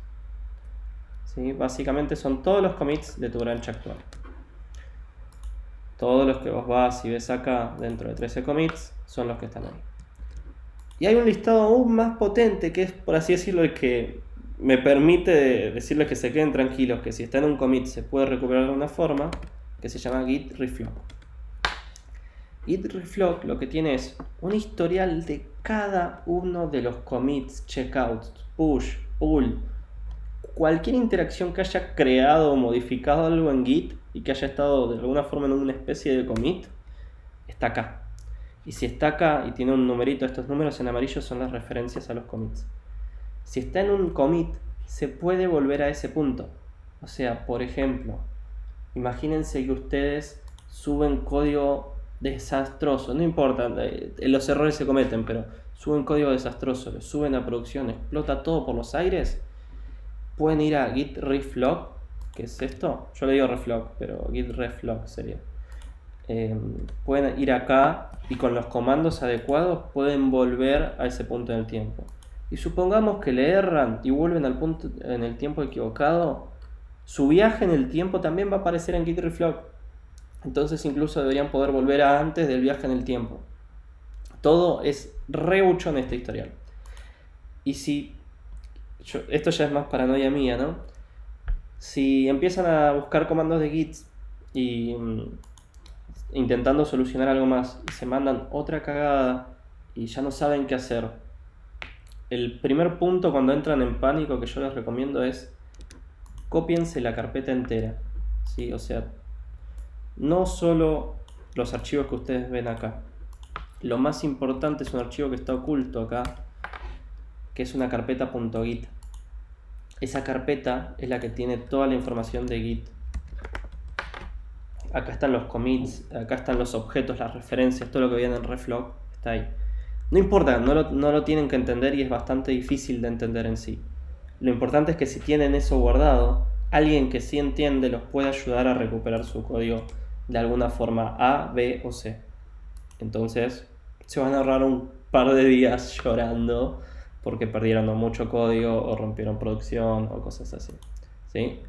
[SPEAKER 1] ¿Sí? Básicamente son todos los commits de tu branch actual. Todos los que vos vas y ves acá dentro de 13 commits son los que están ahí. Y hay un listado aún más potente, que es, por así decirlo, el que me permite decirles que se queden tranquilos, que si está en un commit se puede recuperar de alguna forma, que se llama git reflog. Git reflog lo que tiene es un historial de cada uno de los commits, checkouts, push, pull, cualquier interacción que haya creado o modificado algo en Git y que haya estado de alguna forma en una especie de commit, está acá. Y si está acá y tiene un numerito, estos números en amarillo son las referencias a los commits. Si está en un commit, se puede volver a ese punto. O sea, por ejemplo, imagínense que ustedes suben código desastroso, no importa, los errores se cometen, pero suben código desastroso, lo suben a producción, explota todo por los aires, pueden ir a git reflog, que es esto, yo le digo reflog, pero git reflog sería. Pueden ir acá y con los comandos adecuados pueden volver a ese punto en el tiempo. Y supongamos que le erran y vuelven al punto en el tiempo equivocado, su viaje en el tiempo también va a aparecer en git reflog. Entonces incluso deberían poder volver a antes del viaje en el tiempo. Todo es re mucho en este historial. Y si esto ya es más paranoia mía, ¿no? Si empiezan a buscar comandos de git y intentando solucionar algo más y se mandan otra cagada y ya no saben qué hacer, el primer punto cuando entran en pánico que yo les recomiendo es cópiense la carpeta entera, ¿sí? O sea, no solo los archivos que ustedes ven acá. Lo más importante es un archivo que está oculto acá, que es una carpeta .git. Esa carpeta es la que tiene toda la información de Git. Acá están los commits, acá están los objetos, las referencias, todo lo que viene en reflog está ahí. No importa, no lo tienen que entender y es bastante difícil de entender en sí. Lo importante es que si tienen eso guardado, alguien que sí entiende los puede ayudar a recuperar su código de alguna forma A, B o C. Entonces se van a ahorrar un par de días llorando porque perdieron mucho código o rompieron producción o cosas así, ¿sí?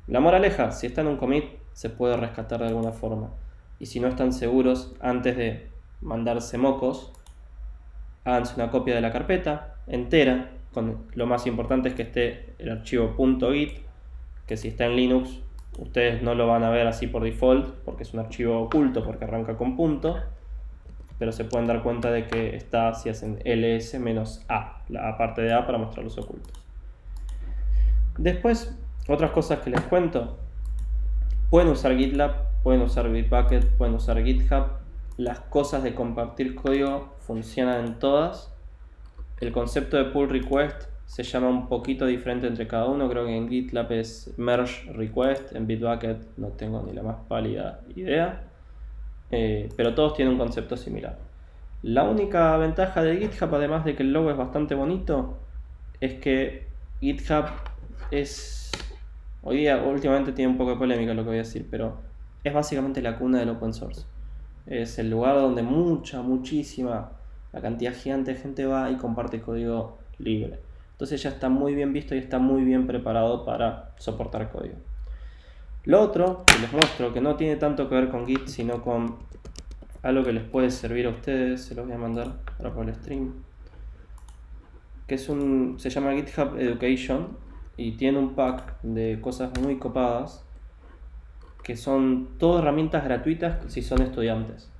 [SPEAKER 1] La moraleja, si está en un commit se puede rescatar de alguna forma. Y si no están seguros, antes de mandarse mocos, háganse una copia de la carpeta entera. Lo más importante es que esté el archivo .git, que si está en Linux ustedes no lo van a ver así por default porque es un archivo oculto, porque arranca con punto, pero se pueden dar cuenta de que está si hacen ls-a, la parte de A para mostrar los ocultos. Después, otras cosas que les cuento: pueden usar GitLab, pueden usar Bitbucket, pueden usar GitHub. Las cosas de compartir código funcionan en todas. El concepto de pull request se llama un poquito diferente entre cada uno. Creo que en GitLab es merge request, en Bitbucket no tengo ni la más pálida idea. Pero todos tienen un concepto similar. La única ventaja de GitHub, además de que el logo es bastante bonito, es que GitHub es... Hoy día, últimamente tiene un poco de polémica lo que voy a decir, pero es básicamente la cuna del open source. Es el lugar donde muchísima, la cantidad gigante de gente va y comparte código libre. Entonces ya está muy bien visto y está muy bien preparado para soportar código. Lo otro que les muestro, que no tiene tanto que ver con Git, sino con algo que les puede servir a ustedes, se los voy a mandar ahora por el stream, que se llama GitHub Education y tiene un pack de cosas muy copadas que son todas herramientas gratuitas si son estudiantes.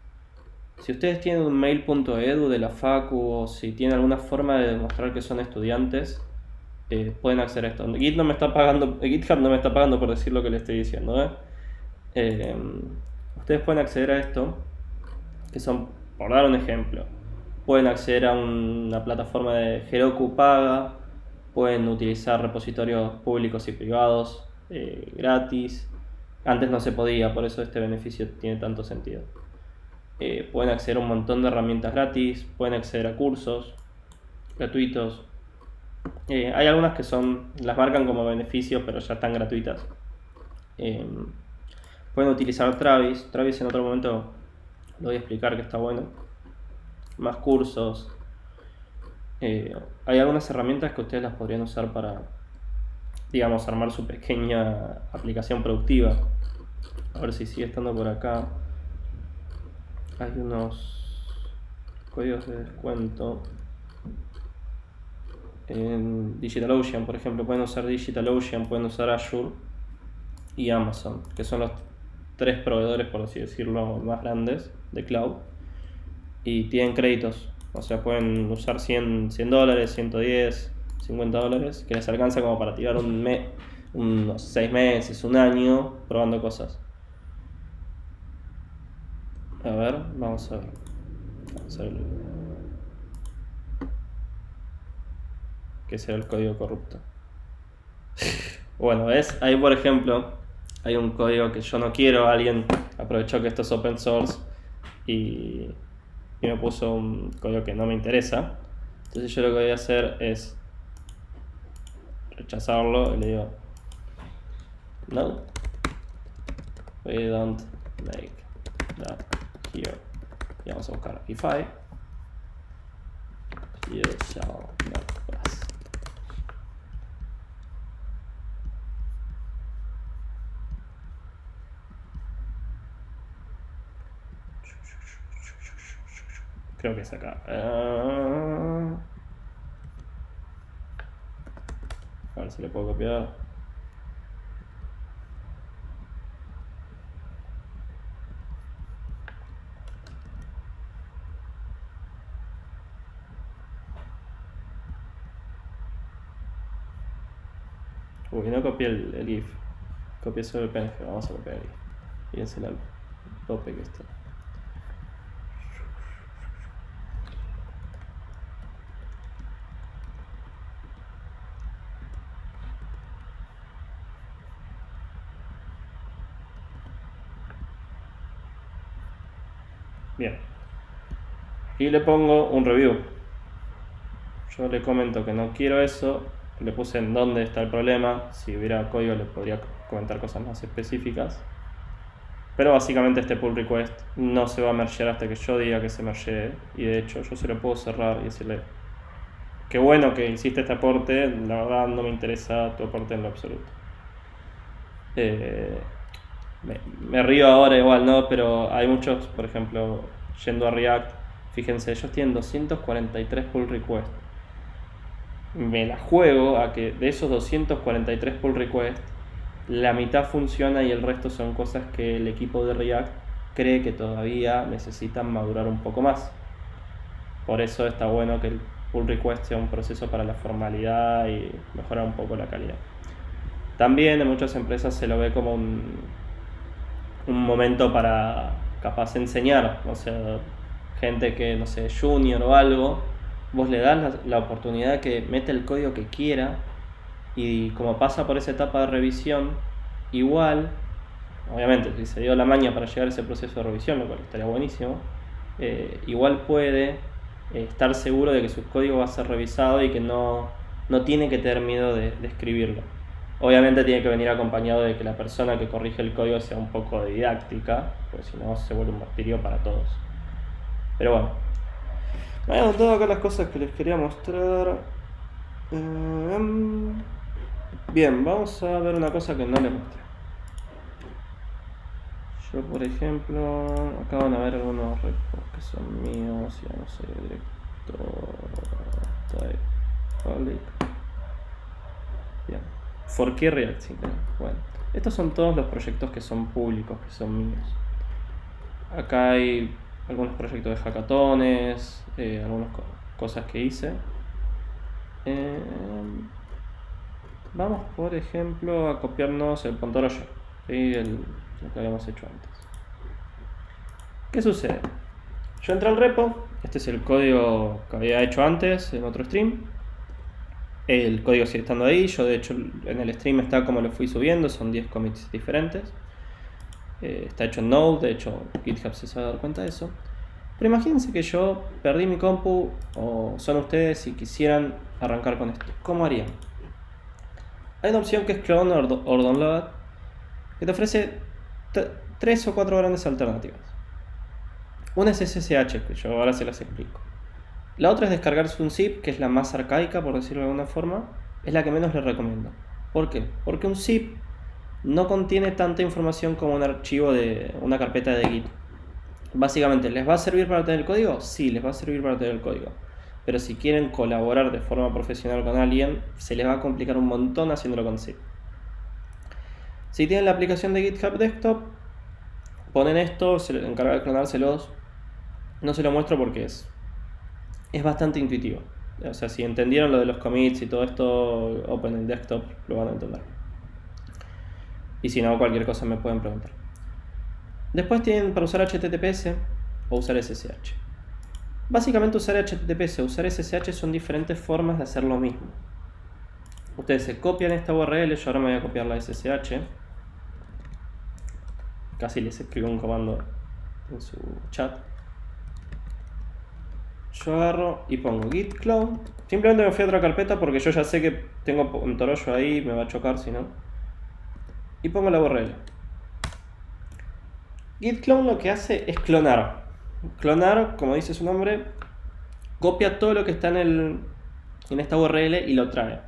[SPEAKER 1] Si ustedes tienen un mail.edu de la facu o si tienen alguna forma de demostrar que son estudiantes, pueden acceder a esto. GitHub no me está pagando por decir lo que les estoy diciendo, ustedes pueden acceder a esto, que son, por dar un ejemplo, pueden acceder a una plataforma de Heroku paga, pueden utilizar repositorios públicos y privados gratis. Antes no se podía, por eso este beneficio tiene tanto sentido. Pueden acceder a un montón de herramientas gratis, pueden acceder a cursos gratuitos. Hay algunas que las marcan como beneficios, pero ya están gratuitas. Pueden utilizar Travis. Travis en otro momento lo voy a explicar, que está bueno. Más cursos. Hay algunas herramientas que ustedes las podrían usar para, digamos, armar su pequeña aplicación productiva. A ver si sigue estando por acá. Hay unos códigos de descuento. en DigitalOcean, por ejemplo. Pueden usar DigitalOcean, pueden usar Azure y Amazon, que son los 3 proveedores, por así decirlo, más grandes de cloud. Y tienen créditos, o sea, pueden usar $100, 110, $50, que les alcanza como para tirar unos 6 meses, un año, probando cosas. A ver, vamos a ver. Vamos a ver. ¿Qué será el código corrupto? Bueno, ¿ves? Ahí, por ejemplo, hay un código que yo no quiero. Alguien aprovechó que esto es open source y me puso un código que no me interesa. Entonces yo lo que voy a hacer es rechazarlo y le digo no, we don't make that here. Y vamos a buscar if you shall not pass. Creo que es acá. A ver si le puedo copiar. Uy, no copié el GIF. Copié solo el PNG. Vamos a copiar el GIF. Fíjense el tope que está. Bien. Y le pongo un review. Yo le comento que no quiero eso. Le puse en dónde está el problema. Si hubiera código le podría comentar cosas más específicas. Pero básicamente este pull request no se va a mergear hasta que yo diga que se mergee. Y de hecho yo se lo puedo cerrar y decirle: qué bueno que hiciste este aporte, la verdad no me interesa tu aporte en lo absoluto. Me río ahora igual, ¿no? Pero hay muchos, por ejemplo, yendo a React, fíjense, ellos tienen 243 pull requests. Me la juego a que de esos 243 pull requests, la mitad funciona y el resto son cosas que el equipo de React cree que todavía necesitan madurar un poco más. Por eso está bueno que el pull request sea un proceso para la formalidad y mejorar un poco la calidad. También en muchas empresas se lo ve como un momento para capaz enseñar, o sea, gente que, no sé, junior o algo, vos le das la oportunidad que mete el código que quiera y como pasa por esa etapa de revisión, igual, obviamente si se dio la maña para llegar a ese proceso de revisión, lo cual estaría buenísimo, igual puede estar seguro de que su código va a ser revisado y que no tiene que tener miedo de escribirlo. Obviamente tiene que venir acompañado de que la persona que corrige el código sea un poco didáctica, porque si no se vuelve un martirio para todos. Pero bueno, me he anotado acá las cosas que les quería mostrar. Bien, vamos a ver una cosa que no les mostré. Yo, por ejemplo, acá van a ver algunos repos que son míos. Y vamos a ir directo type public. Bien. ¿Por qué React Sync? Bueno, estos son todos los proyectos que son públicos, que son míos. Acá hay algunos proyectos de hackatones, algunas cosas que hice. Vamos, por ejemplo, a copiarnos el Pontoroyo, ¿sí? Lo que habíamos hecho antes. ¿Qué sucede? Yo entré al repo, este es el código que había hecho antes en otro stream. El código sigue estando ahí, yo de hecho en el stream está como lo fui subiendo, son 10 commits diferentes. Está hecho en Node, de hecho GitHub se sabe dar cuenta de eso. Pero imagínense que yo perdí mi compu, o son ustedes y quisieran arrancar con esto. ¿Cómo harían? Hay una opción que es Clone or Download, que te ofrece 3 o 4 grandes alternativas. Una es SSH, que yo ahora se las explico. La otra es descargarse un zip, que es la más arcaica, por decirlo de alguna forma. Es la que menos les recomiendo. ¿Por qué? Porque un zip no contiene tanta información como un archivo de una carpeta de Git. Básicamente, ¿les va a servir para tener el código? Sí, les va a servir para tener el código. pero si quieren colaborar de forma profesional con alguien, se les va a complicar un montón haciéndolo con zip. Si tienen la aplicación de GitHub Desktop, ponen esto, se les encarga de clonárselos. No se lo muestro porque es bastante intuitivo. O sea, si entendieron lo de los commits y todo esto, Open en Desktop lo van a entender. Y si no, cualquier cosa me pueden preguntar. Después tienen para usar HTTPS o usar SSH. Básicamente usar HTTPS o usar SSH son diferentes formas de hacer lo mismo. Ustedes se copian esta URL, yo ahora me voy a copiar la SSH. Casi les escribo un comando en su chat. Yo agarro y pongo git clone. Simplemente me fui a otra carpeta porque yo ya sé que tengo un torollo ahí, me va a chocar si no. Y pongo la URL. Git clone lo que hace es clonar. Clonar, como dice su nombre, copia todo lo que está en esta URL y lo trae.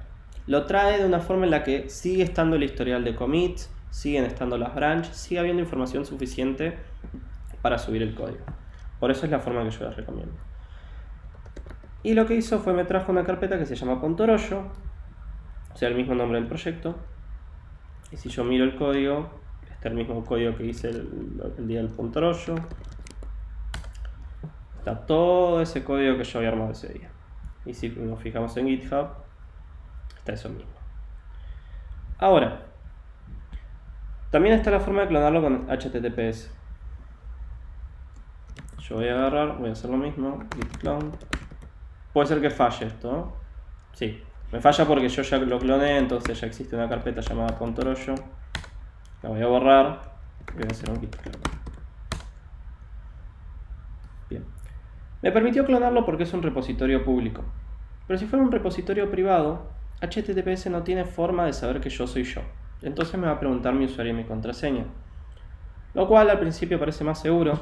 [SPEAKER 1] Lo trae de una forma en la que sigue estando el historial de commits, siguen estando las branches, sigue habiendo información suficiente para subir el código. Por eso es la forma que yo les recomiendo. Y lo que hizo fue me trajo una carpeta que se llama .torollo, o sea, el mismo nombre del proyecto. Y si yo miro el código, este es el mismo código que hice el día del .torollo. Está todo ese código que yo había armado ese día. Y si nos fijamos en GitHub, está eso mismo. Ahora, también está la forma de clonarlo con HTTPS. Yo voy a agarrar, voy a hacer lo mismo, git clone. Puede ser que falle esto, ¿no? Sí, me falla porque yo ya lo cloné, entonces ya existe una carpeta llamada .torollo. La voy a borrar y voy a hacer un git clone. Bien. Me permitió clonarlo porque es un repositorio público. Pero si fuera un repositorio privado, HTTPS no tiene forma de saber que yo soy yo. Entonces me va a preguntar mi usuario y mi contraseña. Lo cual al principio parece más seguro,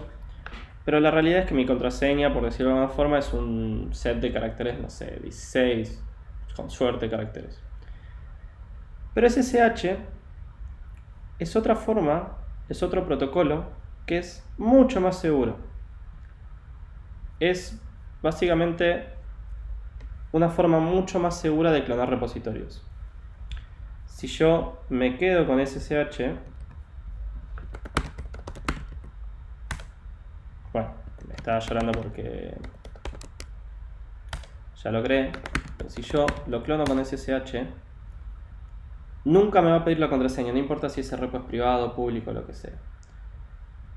[SPEAKER 1] pero la realidad es que mi contraseña, por decirlo de alguna forma, es un set de caracteres, no sé, 16, con suerte caracteres. Pero SSH es otra forma, es otro protocolo que es mucho más seguro. Es básicamente una forma mucho más segura de clonar repositorios. Si yo me quedo con SSH, bueno, me estaba llorando porque ya lo creé, pero si yo lo clono con SSH, nunca me va a pedir la contraseña, no importa si ese repo es privado, público, lo que sea.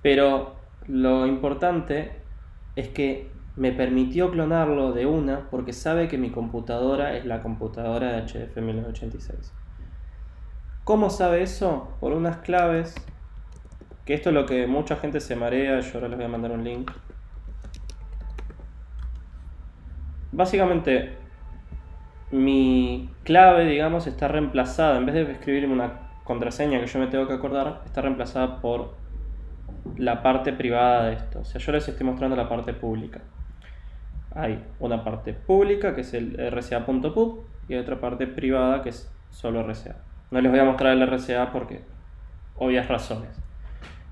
[SPEAKER 1] Pero lo importante es que me permitió clonarlo de una porque sabe que mi computadora es la computadora de HDF 1986. ¿Cómo sabe eso? Por unas claves, que esto es lo que mucha gente se marea, yo ahora les voy a mandar un link. Básicamente, mi clave, digamos, está reemplazada, en vez de escribirme una contraseña que yo me tengo que acordar, está reemplazada por la parte privada de esto. O sea, yo les estoy mostrando la parte pública. Hay una parte pública que es el rca.pub y hay otra parte privada que es solo RCA. No les voy a mostrar el RCA porque obvias razones.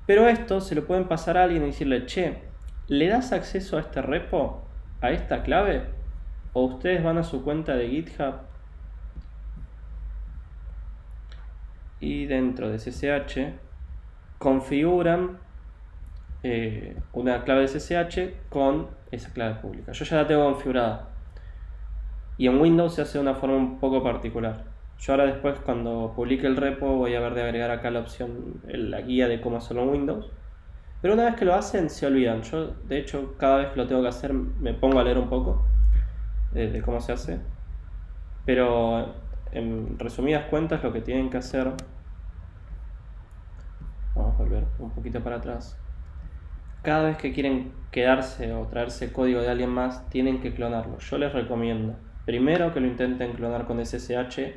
[SPEAKER 1] Pero esto se lo pueden pasar a alguien y decirle, che, ¿le das acceso a este repo, a esta clave? O ustedes van a su cuenta de GitHub y dentro de SSH configuran una clave de SSH con esa clave pública. Yo ya la tengo configurada. Y en Windows se hace de una forma un poco particular. Yo ahora después cuando publique el repo voy a ver de agregar acá la opción, la guía de cómo hacerlo en Windows. Pero una vez que lo hacen se olvidan. Yo de hecho cada vez que lo tengo que hacer me pongo a leer un poco de cómo se hace. Pero en resumidas cuentas lo que tienen que hacer, vamos a volver un poquito para atrás. Cada vez que quieren quedarse o traerse código de alguien más, tienen que clonarlo. Yo les recomiendo primero que lo intenten clonar con SSH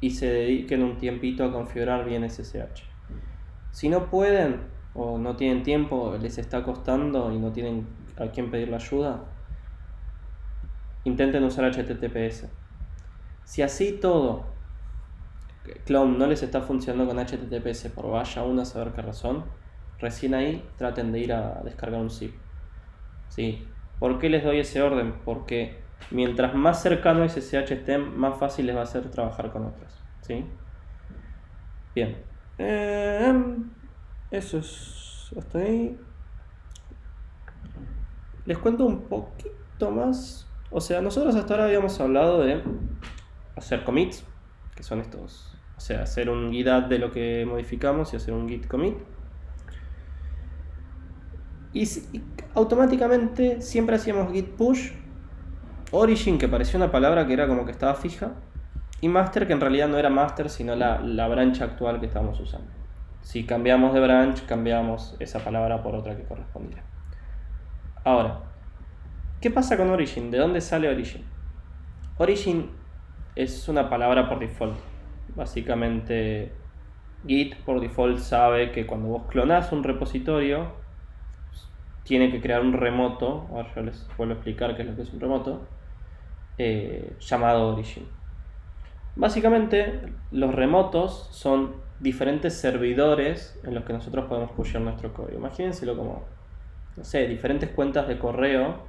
[SPEAKER 1] y se dediquen un tiempito a configurar bien SSH. Si no pueden o no tienen tiempo, les está costando y no tienen a quién pedirle ayuda, intenten usar HTTPS. Si así todo, clone no les está funcionando con HTTPS por vaya uno a saber qué razón, recién ahí traten de ir a descargar un zip. ¿Sí? ¿Por qué les doy ese orden? Porque Mientras más cercano a SSH estén, más fácil les va a ser trabajar con otros, ¿sí? Bien. Eso es hasta ahí. Les cuento un poquito más. O sea, nosotros hasta ahora habíamos hablado de hacer commits, que son estos. O sea, hacer un git add de lo que modificamos y hacer un git commit. Y automáticamente siempre hacíamos git push, origin, que parecía una palabra que era como que estaba fija, y master, que en realidad no era master, sino la branch actual que estamos usando. Si cambiamos de branch, cambiamos esa palabra por otra que correspondiera. Ahora, ¿qué pasa con origin? ¿De dónde sale origin? Origin es una palabra por default. Básicamente, Git por default sabe que cuando vos clonás un repositorio, tiene que crear un remoto. Ahora yo les vuelvo a explicar qué es lo que es un remoto, llamado origin. Básicamente, los remotos son diferentes servidores en los que nosotros podemos pushear nuestro código. Imagínenselo como, no sé, diferentes cuentas de correo.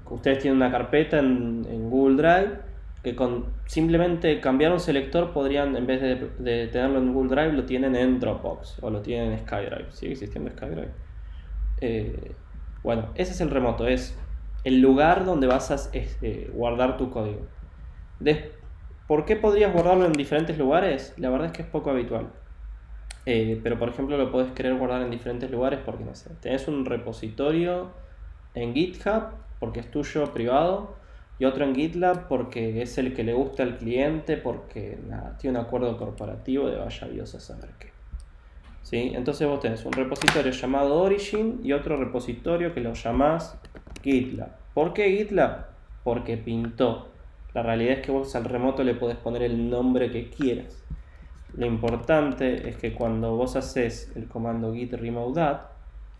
[SPEAKER 1] Ustedes tienen una carpeta en Google Drive que con simplemente cambiar un selector podrían, en vez de tenerlo en Google Drive, lo tienen en Dropbox o lo tienen en SkyDrive. ¿Sigue existiendo SkyDrive? Bueno, ese es el remoto, es el lugar donde vas a guardar tu código. ¿Por qué podrías guardarlo en diferentes lugares? La verdad es que es poco habitual. Pero por ejemplo lo puedes querer guardar en diferentes lugares porque, no sé, tenés un repositorio en GitHub porque es tuyo privado y otro en GitLab porque es el que le gusta al cliente, porque nada, tiene un acuerdo corporativo de vaya Dios a saber qué. ¿Sí? Entonces vos tenés un repositorio llamado Origin y otro repositorio que lo llamás GitLab. ¿Por qué GitLab? Porque pintó. La realidad es que vos al remoto le podés poner el nombre que quieras. Lo importante es que cuando vos haces el comando git remove that,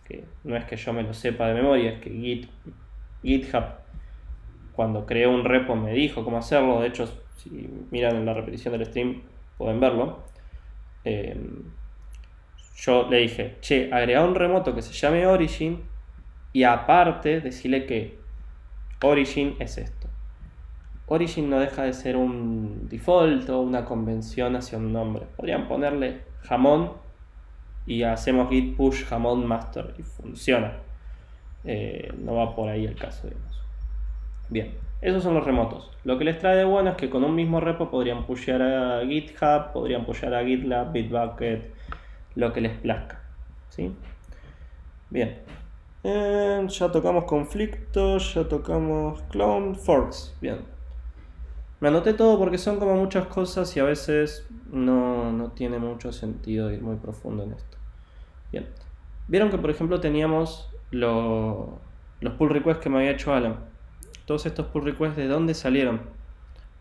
[SPEAKER 1] que no es que yo me lo sepa de memoria, es que GitHub cuando creó un repo me dijo cómo hacerlo. De hecho, si miran en la repetición del stream pueden verlo. Yo le dije, che, agrega un remoto que se llame Origin y aparte decirle que Origin es esto. Origin no deja de ser un default o una convención hacia un nombre. Podrían ponerle jamón y hacemos git push jamón master y funciona. No va por ahí el caso, digamos. Bien, esos son los remotos. Lo que les trae de bueno es que con un mismo repo podrían pushear a GitHub, podrían pushear a GitLab, Bitbucket, lo que les plazca, ¿sí? Bien. Ya tocamos conflictos, ya tocamos clone, forks. Bien. Me anoté todo porque son como muchas cosas y a veces no tiene mucho sentido ir muy profundo en esto. Bien. Vieron que por ejemplo teníamos los pull requests que me había hecho Alan. Todos estos pull requests, ¿de dónde salieron?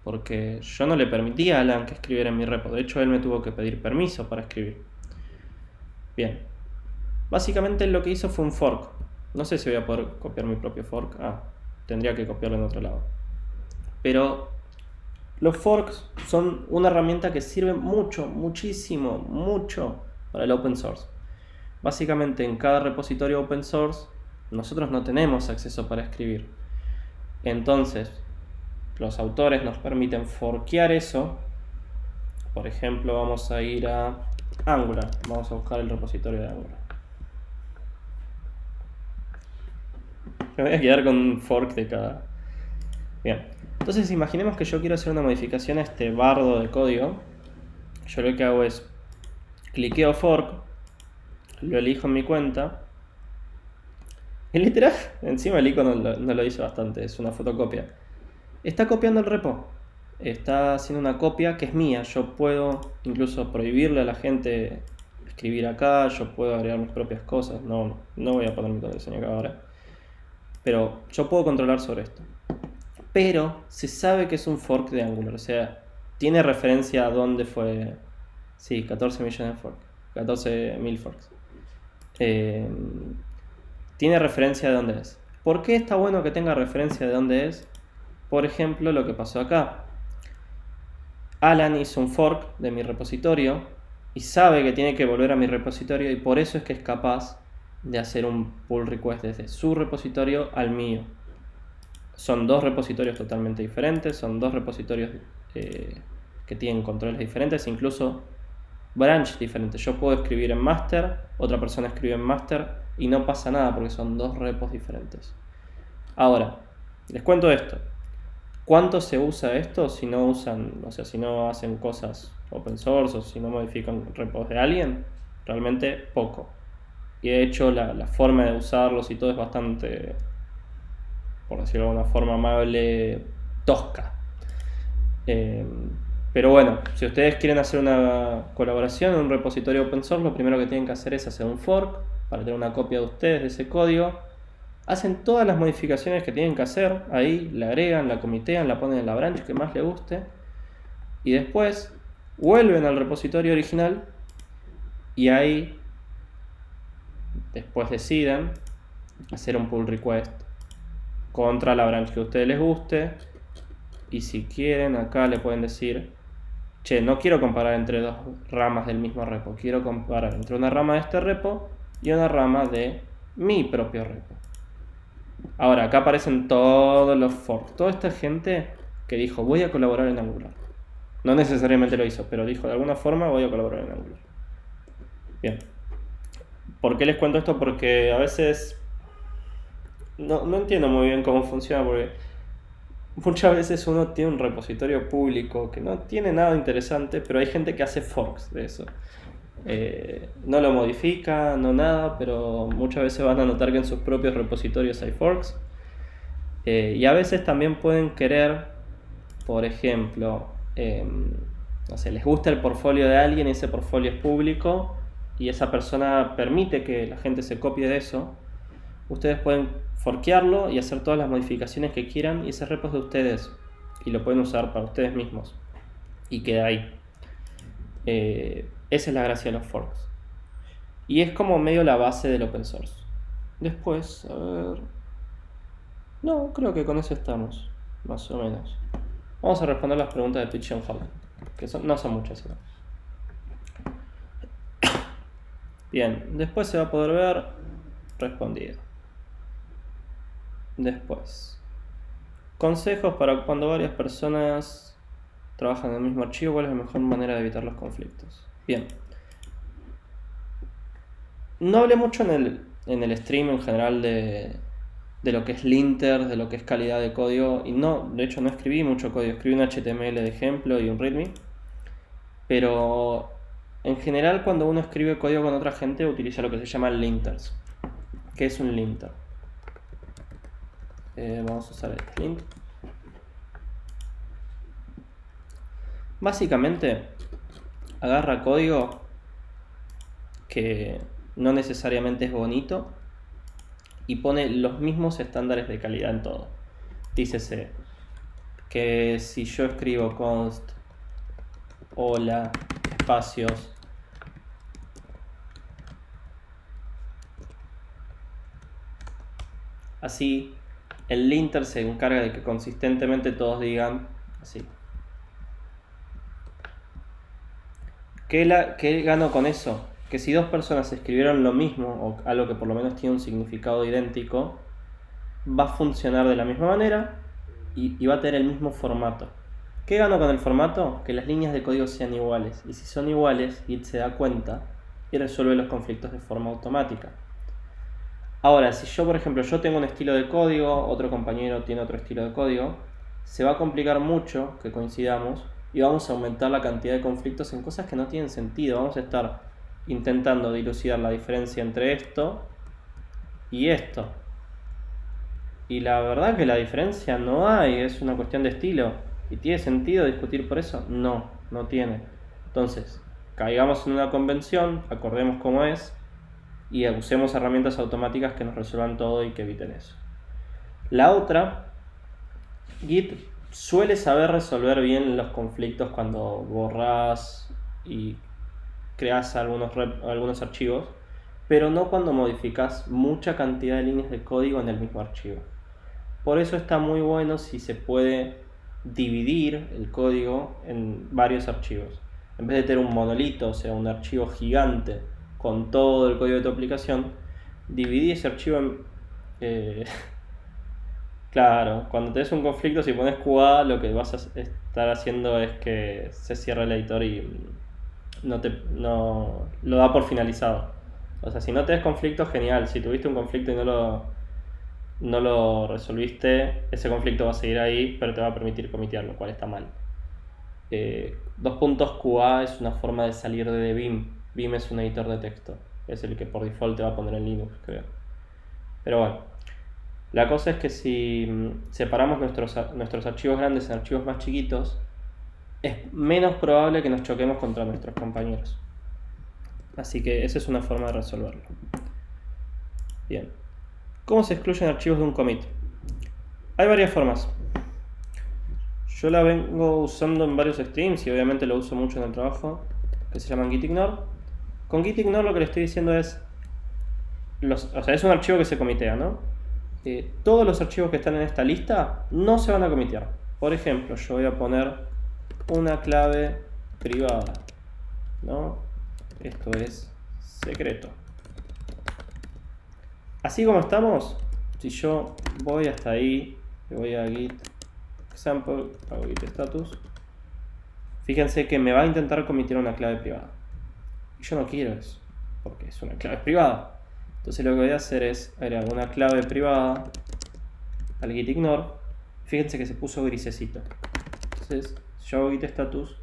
[SPEAKER 1] Porque yo no le permití a Alan que escribiera en mi repo. De hecho, él me tuvo que pedir permiso para escribir. Bien. Básicamente lo que hizo fue un fork. No sé si voy a poder copiar mi propio fork. Tendría que copiarlo en otro lado. Pero los forks son una herramienta que sirve mucho para el open source. Básicamente en cada repositorio open source nosotros no tenemos acceso para escribir. Entonces los autores nos permiten forkear eso. Por ejemplo, vamos a ir a Angular. Vamos a buscar el repositorio de Angular. Me voy a quedar con un fork de cada. Bien. Entonces imaginemos que yo quiero hacer una modificación a este bardo de código. Yo lo que hago es cliqueo fork, lo elijo en mi cuenta. Y literal, encima el icono no lo hice bastante, es una fotocopia. Está copiando el repo. Está haciendo una copia que es mía. Yo puedo incluso prohibirle a la gente escribir acá. Yo puedo agregar mis propias cosas. No voy a poner mi contraseña acá ahora. Pero yo puedo controlar sobre esto. Pero se sabe que es un fork de Angular. O sea, tiene referencia a dónde fue. Sí, 14 millones de forks. 14.000 forks. Tiene referencia de dónde es. ¿Por qué está bueno que tenga referencia de dónde es? Por ejemplo, lo que pasó acá. Alan hizo un fork de mi repositorio y sabe que tiene que volver a mi repositorio y por eso es que es capaz de hacer un pull request desde su repositorio al mío. son dos repositorios totalmente diferentes, son dos repositorios que tienen controles diferentes, incluso branch diferentes. Yo puedo escribir en master, otra persona escribe en master y no pasa nada porque son dos repos diferentes. Ahora, les cuento esto. ¿Cuánto se usa esto si no usan, o sea, si no hacen cosas open source o si no modifican repos de alguien? Realmente poco. Y de hecho la forma de usarlos y todo es bastante, por decirlo de alguna forma amable, tosca. Pero bueno, si ustedes quieren hacer una colaboración en un repositorio open source, lo primero que tienen que hacer es hacer un fork para tener una copia de ustedes de ese código. Hacen todas las modificaciones que tienen que hacer, ahí la agregan, la comitean, la ponen en la branch que más les guste. Y después vuelven al repositorio original y ahí después deciden hacer un pull request contra la branch que a ustedes les guste. Y si quieren, acá le pueden decir: che, no quiero comparar entre dos ramas del mismo repo, quiero comparar entre una rama de este repo y una rama de mi propio repo. Ahora, acá aparecen todos los forks, toda esta gente que dijo voy a colaborar en Angular. No necesariamente lo hizo, pero dijo de alguna forma voy a colaborar en Angular. Bien. ¿Por qué les cuento esto? Porque a veces no entiendo muy bien cómo funciona, porque muchas veces uno tiene un repositorio público que no tiene nada interesante, pero hay gente que hace forks de eso. No lo modifica, no nada, pero muchas veces van a notar que en sus propios repositorios hay forks. Y a veces también pueden querer, por ejemplo, no sé, les gusta el portfolio de alguien y ese portfolio es público y esa persona permite que la gente se copie de eso. Ustedes pueden forkearlo y hacer todas las modificaciones que quieran y ese repo es de ustedes y lo pueden usar para ustedes mismos y queda ahí. Esa es la gracia de los forks y es como medio la base del open source. Después, a ver, no, creo que con eso estamos más o menos. Vamos a responder las preguntas de Pigeon Hall, que no son muchas, ¿no? Bien, después se va a poder ver respondido. Después, consejos para cuando varias personas trabajan en el mismo archivo, ¿cuál es la mejor manera de evitar los conflictos? Bien, no hablé mucho en el stream en general de lo que es linter, de lo que es calidad de código, y no, de hecho no escribí mucho código, escribí un HTML de ejemplo y un readme, pero en general cuando uno escribe código con otra gente utiliza lo que se llama linters. ¿Qué es un linter? Vamos a usar el link. Básicamente agarra código que no necesariamente es bonito y pone los mismos estándares de calidad en todo. Dícese que si yo escribo const hola espacios así, el linter se encarga de que consistentemente todos digan así. ¿Qué gano con eso? Que si dos personas escribieron lo mismo o algo que por lo menos tiene un significado idéntico, va a funcionar de la misma manera y va a tener el mismo formato. ¿Qué gano con el formato? Que las líneas de código sean iguales. Y si son iguales, Git se da cuenta y resuelve los conflictos de forma automática. Ahora, si yo, por ejemplo, yo tengo un estilo de código, otro compañero tiene otro estilo de código, se va a complicar mucho que coincidamos y vamos a aumentar la cantidad de conflictos en cosas que no tienen sentido. Vamos a estar intentando dilucidar la diferencia entre esto y esto. Y la verdad que la diferencia no hay, es una cuestión de estilo. ¿Y tiene sentido discutir por eso? No, no tiene. Entonces, caigamos en una convención, acordemos cómo es y usemos herramientas automáticas que nos resuelvan todo y que eviten eso. La otra, Git suele saber resolver bien los conflictos cuando borras y creas algunos archivos, pero no cuando modificas mucha cantidad de líneas de código en el mismo archivo. Por eso está muy bueno si se puede dividir el código en varios archivos. En vez de tener un monolito, o sea, un archivo gigante con todo el código de tu aplicación, dividí ese archivo Claro, cuando tenés un conflicto, si pones QA, lo que vas a estar haciendo es que se cierre el editor y no lo da por finalizado. O sea, si no tenés conflicto, genial. Si tuviste un conflicto y no lo resolviste, ese conflicto va a seguir ahí, pero te va a permitir comitear, lo cual está mal. Dos puntos QA es una forma de salir de Vim. Vim es un editor de texto. Es el que por default te va a poner en Linux, creo. Pero bueno, la cosa es que si separamos nuestros archivos grandes en archivos más chiquitos, es menos probable que nos choquemos contra nuestros compañeros. Así que esa es una forma de resolverlo. Bien. ¿Cómo se excluyen archivos de un commit? Hay varias formas. Yo la vengo usando en varios streams y obviamente lo uso mucho en el trabajo, que se llaman gitignore. Con gitignore lo que le estoy diciendo es, o sea, es un archivo que se comitea, ¿no? Todos los archivos que están en esta lista no se van a comitear. Por ejemplo, yo voy a poner una clave privada, ¿no? Esto es secreto. Así como estamos, si yo voy hasta ahí, voy a git example, hago git status, fíjense que me va a intentar comitear una clave privada. Y yo no quiero eso, porque es una clave privada. Entonces lo que voy a hacer es agregar una clave privada al gitignore. Fíjense que se puso grisecito. Entonces, si yo hago git status,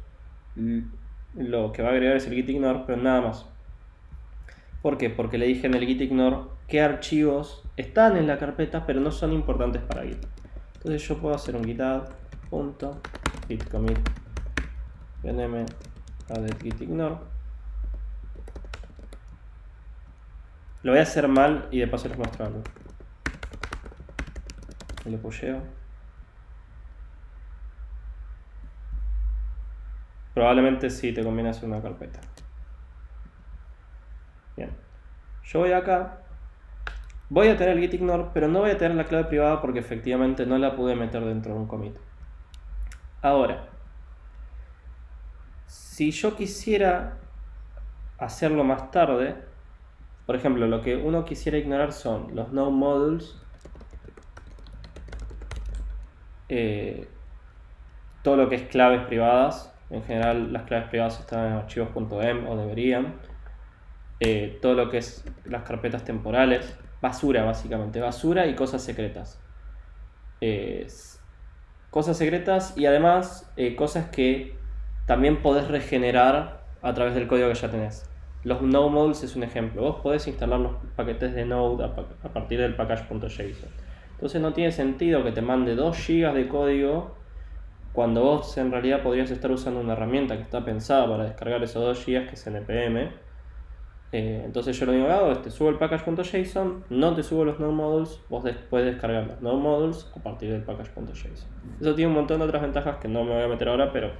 [SPEAKER 1] lo que va a agregar es el gitignore, pero nada más. ¿Por qué? Porque le dije en el gitignore qué archivos están en la carpeta, pero no son importantes para Git. Entonces yo puedo hacer un git add git commit nm add gitignore. Lo voy a hacer mal y de paso les muestro algo. Y lo pusheo. Probablemente sí te conviene hacer una carpeta. Bien. Yo voy acá. Voy a tener el gitignore, pero no voy a tener la clave privada porque efectivamente no la pude meter dentro de un commit. Ahora, si yo quisiera hacerlo más tarde, por ejemplo, lo que uno quisiera ignorar son los node modules, todo lo que es claves privadas. En general las claves privadas están en archivos.em o deberían. Todo lo que es las carpetas temporales, basura básicamente, basura y cosas secretas. Cosas secretas y además cosas que también podés regenerar a través del código que ya tenés. Los node modules es un ejemplo. Vos podés instalar los paquetes de node a partir del package.json. Entonces no tiene sentido que te mande 2 GB de código cuando vos en realidad podrías estar usando una herramienta que está pensada para descargar esos 2 GB, que es npm. Entonces yo lo único que hago es te subo el package.json, no te subo los node modules, vos puedes descargar los node modules a partir del package.json. Eso tiene un montón de otras ventajas que no me voy a meter ahora, pero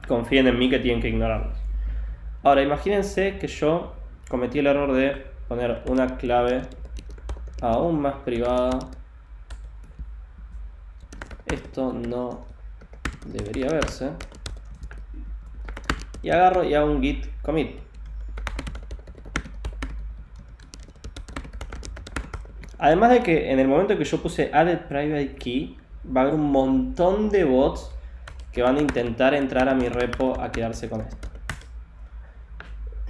[SPEAKER 1] confíen en mí que tienen que ignorarlas. Ahora imagínense que yo cometí el error de poner una clave aún más privada. Esto no debería verse. Y agarro y hago un git commit. Además de que en el momento que yo puse added private key, va a haber un montón de bots que van a intentar entrar a mi repo a quedarse con esto.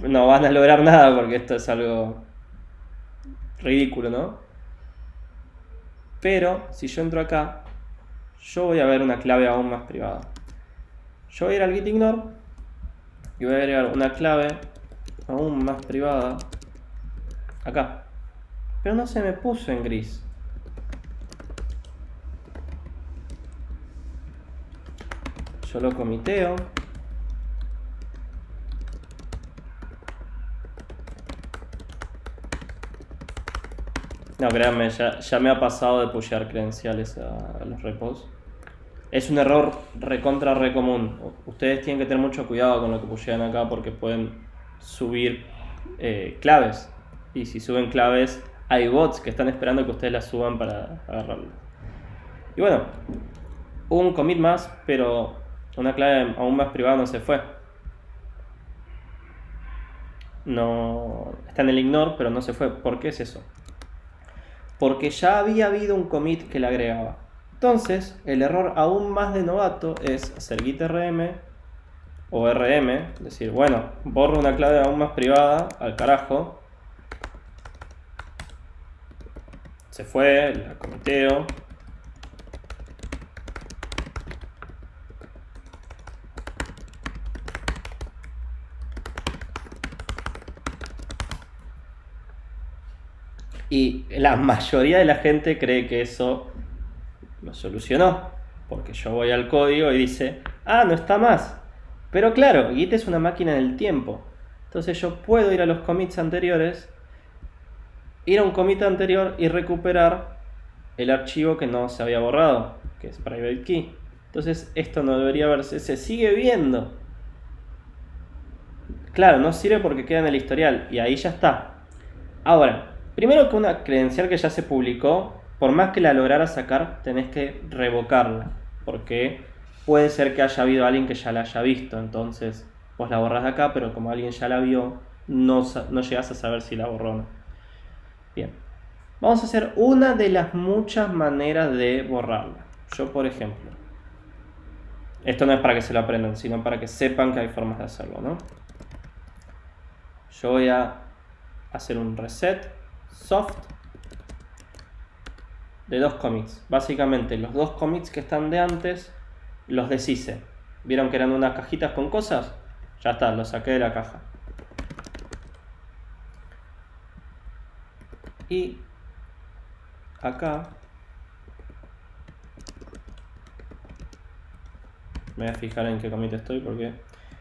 [SPEAKER 1] No van a lograr nada porque esto es algo ridículo, ¿no? Pero si yo entro acá, yo voy a ver una clave aún más privada. Yo voy a ir al gitignore y voy a agregar una clave aún más privada acá. Pero no se me puso en gris. Yo lo comiteo. No, créanme, ya me ha pasado de pushear credenciales a los repos. Es un error re común. Ustedes tienen que tener mucho cuidado con lo que pushean acá porque pueden subir claves. Y si suben claves, hay bots que están esperando que ustedes las suban para agarrarlas. Y bueno, hubo un commit más, pero una clave aún más privada no se fue. No, está en el ignore, pero no se fue. ¿Por qué es eso? porque ya había habido un commit que le agregaba. Entonces, el error aún más de novato es hacer git rm o rm, decir, bueno, borro una clave aún más privada, al carajo. Se fue, la comiteo. Y la mayoría de la gente cree que eso lo solucionó, porque yo voy al código y dice, ah, no está más. Pero claro, Git es una máquina del tiempo. Entonces yo puedo ir a los commits anteriores, ir a un commit anterior y recuperar el archivo que no se había borrado, que es private key. Entonces esto no debería verse, se sigue viendo. Claro, no sirve porque queda en el historial y ahí ya está. Ahora, primero que una credencial que ya se publicó, por más que la lograra sacar, tenés que revocarla, porque puede ser que haya habido alguien que ya la haya visto, entonces vos la borrás de acá, pero como alguien ya la vio, no llegás a saber si la borró o no. Bien, vamos a hacer una de las muchas maneras de borrarla. Yo, por ejemplo, esto no es para que se lo aprendan, sino para que sepan que hay formas de hacerlo, ¿no? Yo voy a hacer un reset soft de 2 commits. Básicamente los 2 commits que están de antes los deshice. ¿Vieron que eran unas cajitas con cosas? Ya está, los saqué de la caja. Y acá me voy a fijar en qué commit estoy porque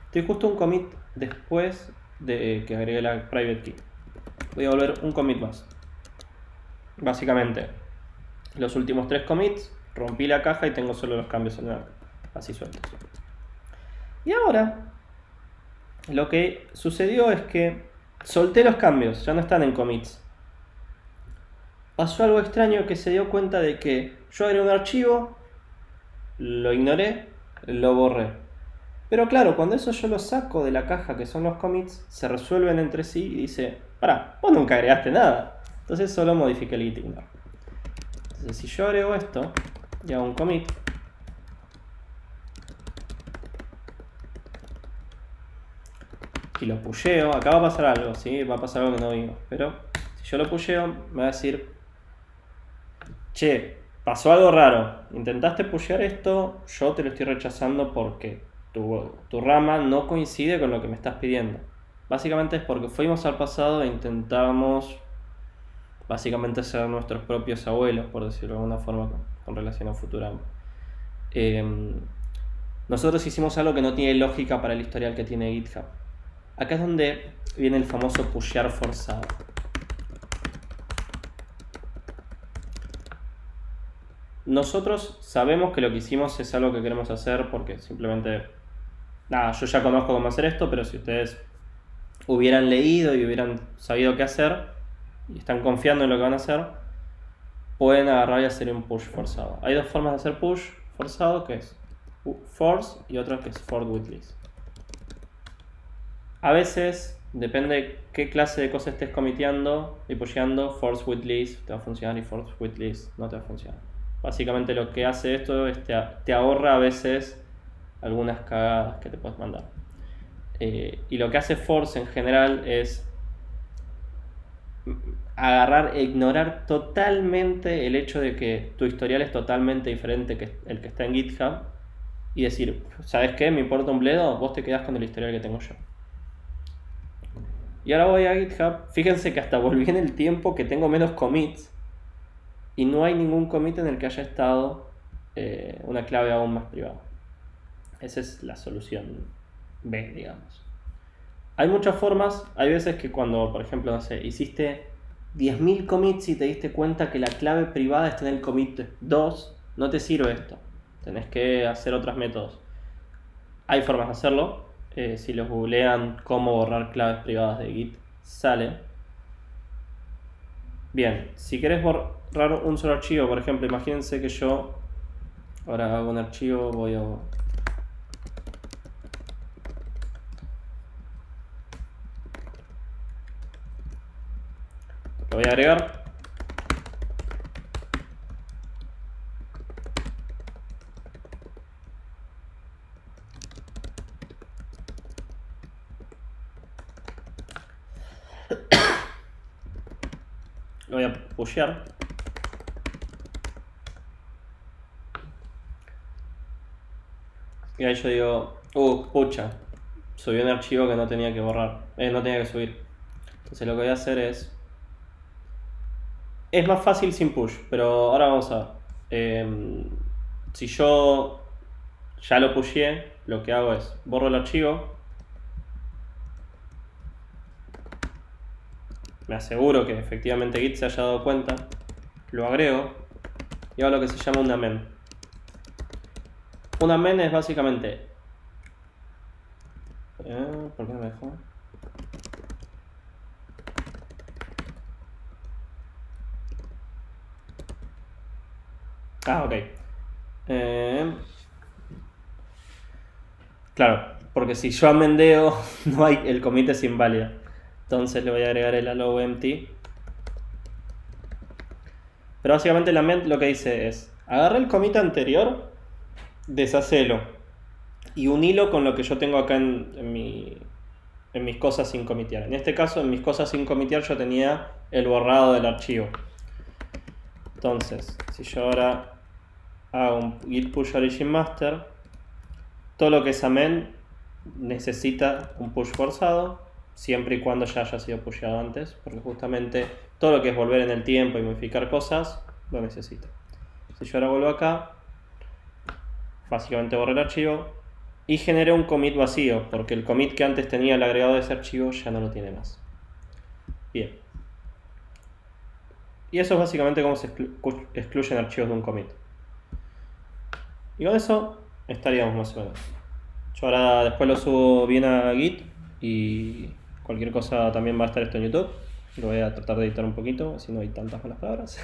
[SPEAKER 1] estoy justo un commit después de que agregué la private key. Voy a volver un commit más. Básicamente los últimos 3 commits, rompí la caja y tengo solo los cambios en el así sueltos. Y ahora lo que sucedió es que solté los cambios, ya no están en commits. Pasó algo extraño, que se dio cuenta de que yo agregué un archivo, lo ignoré, lo borré. Pero claro, cuando eso yo lo saco de la caja, que son los commits, se resuelven entre sí y dice, pará, vos nunca agregaste nada. Entonces solo modifiqué el git ignore. Entonces si yo agrego esto y hago un commit, y lo pusheo, acá va a pasar algo, ¿sí? Va a pasar algo que no vimos. Pero si yo lo pusheo, me va a decir, che, pasó algo raro. Intentaste pushear esto, yo te lo estoy rechazando porque tu rama no coincide con lo que me estás pidiendo. Básicamente es porque fuimos al pasado e intentamos básicamente ser nuestros propios abuelos, por decirlo de alguna forma, con relación a Futurama. Nosotros hicimos algo que no tiene lógica para el historial que tiene GitHub. Acá es donde viene el famoso pushear forzado. Nosotros sabemos que lo que hicimos es algo que queremos hacer porque simplemente, nada, yo ya conozco cómo hacer esto, pero si ustedes hubieran leído y hubieran sabido qué hacer y están confiando en lo que van a hacer, pueden agarrar y hacer un push forzado. Hay 2 formas de hacer push forzado, que es force y otra que es forward with list. A veces, depende qué clase de cosas estés comiteando y pusheando, force with list te va a funcionar y force with list no te va a funcionar. Básicamente lo que hace esto es te ahorra a veces algunas cagadas que te puedes mandar. Y lo que hace force en general es agarrar e ignorar totalmente el hecho de que tu historial es totalmente diferente que el que está en GitHub y decir, ¿sabes qué? Me importa un bledo, vos te quedás con el historial que tengo yo. Y ahora voy a GitHub, fíjense que hasta volví en el tiempo que tengo menos commits y no hay ningún commit en el que haya estado una clave aún más privada. Esa es la solución B, digamos. Hay muchas formas, hay veces que cuando, por ejemplo, no sé, hiciste 10.000 commits y te diste cuenta que la clave privada está en el commit 2, no te sirve esto. Tenés que hacer otros métodos. Hay formas de hacerlo. Si los googlean cómo borrar claves privadas de Git, sale. Bien, si querés borrar un solo archivo, por ejemplo, imagínense que yo ahora hago un archivo, voy a... Lo voy a agregar. Lo voy a pushear. Y ahí yo digo, pucha, subí un archivo que no tenía que borrar, no tenía que subir. Entonces lo que voy a hacer es más fácil sin push, pero ahora vamos a ver. Si yo ya lo pusheé, lo que hago es borro el archivo, me aseguro que efectivamente Git se haya dado cuenta, lo agrego y hago lo que se llama un amend. Un amend es básicamente... ¿por qué no me dejó? Ok. Claro, porque si yo amendeo, no hay, el commit es inválido. Entonces le voy a agregar el allow empty. Pero básicamente el amend lo que dice es, agarra el commit anterior, deshacelo y unilo con lo que yo tengo acá en mis cosas sin comitear. En este caso, en mis cosas sin comitear yo tenía el borrado del archivo. Entonces, si yo ahora hago un git push origin master, todo lo que es amend necesita un push forzado, siempre y cuando ya haya sido pusheado antes, porque justamente todo lo que es volver en el tiempo y modificar cosas, lo necesita. Si yo ahora vuelvo acá, básicamente borré el archivo y generé un commit vacío, porque el commit que antes tenía el agregado de ese archivo ya no lo tiene más. Bien. Y eso es básicamente cómo se excluyen archivos de un commit. Y con eso estaríamos más o menos. Yo ahora después lo subo bien a Git y cualquier cosa también va a estar esto en YouTube. Lo voy a tratar de editar un poquito, así no hay tantas malas palabras.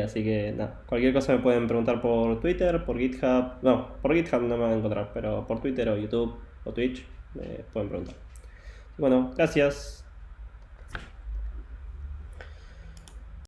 [SPEAKER 1] Así que nada, cualquier cosa me pueden preguntar por Twitter, por GitHub. No, por GitHub no me van a encontrar, pero por Twitter o YouTube o Twitch me pueden preguntar. Bueno, gracias.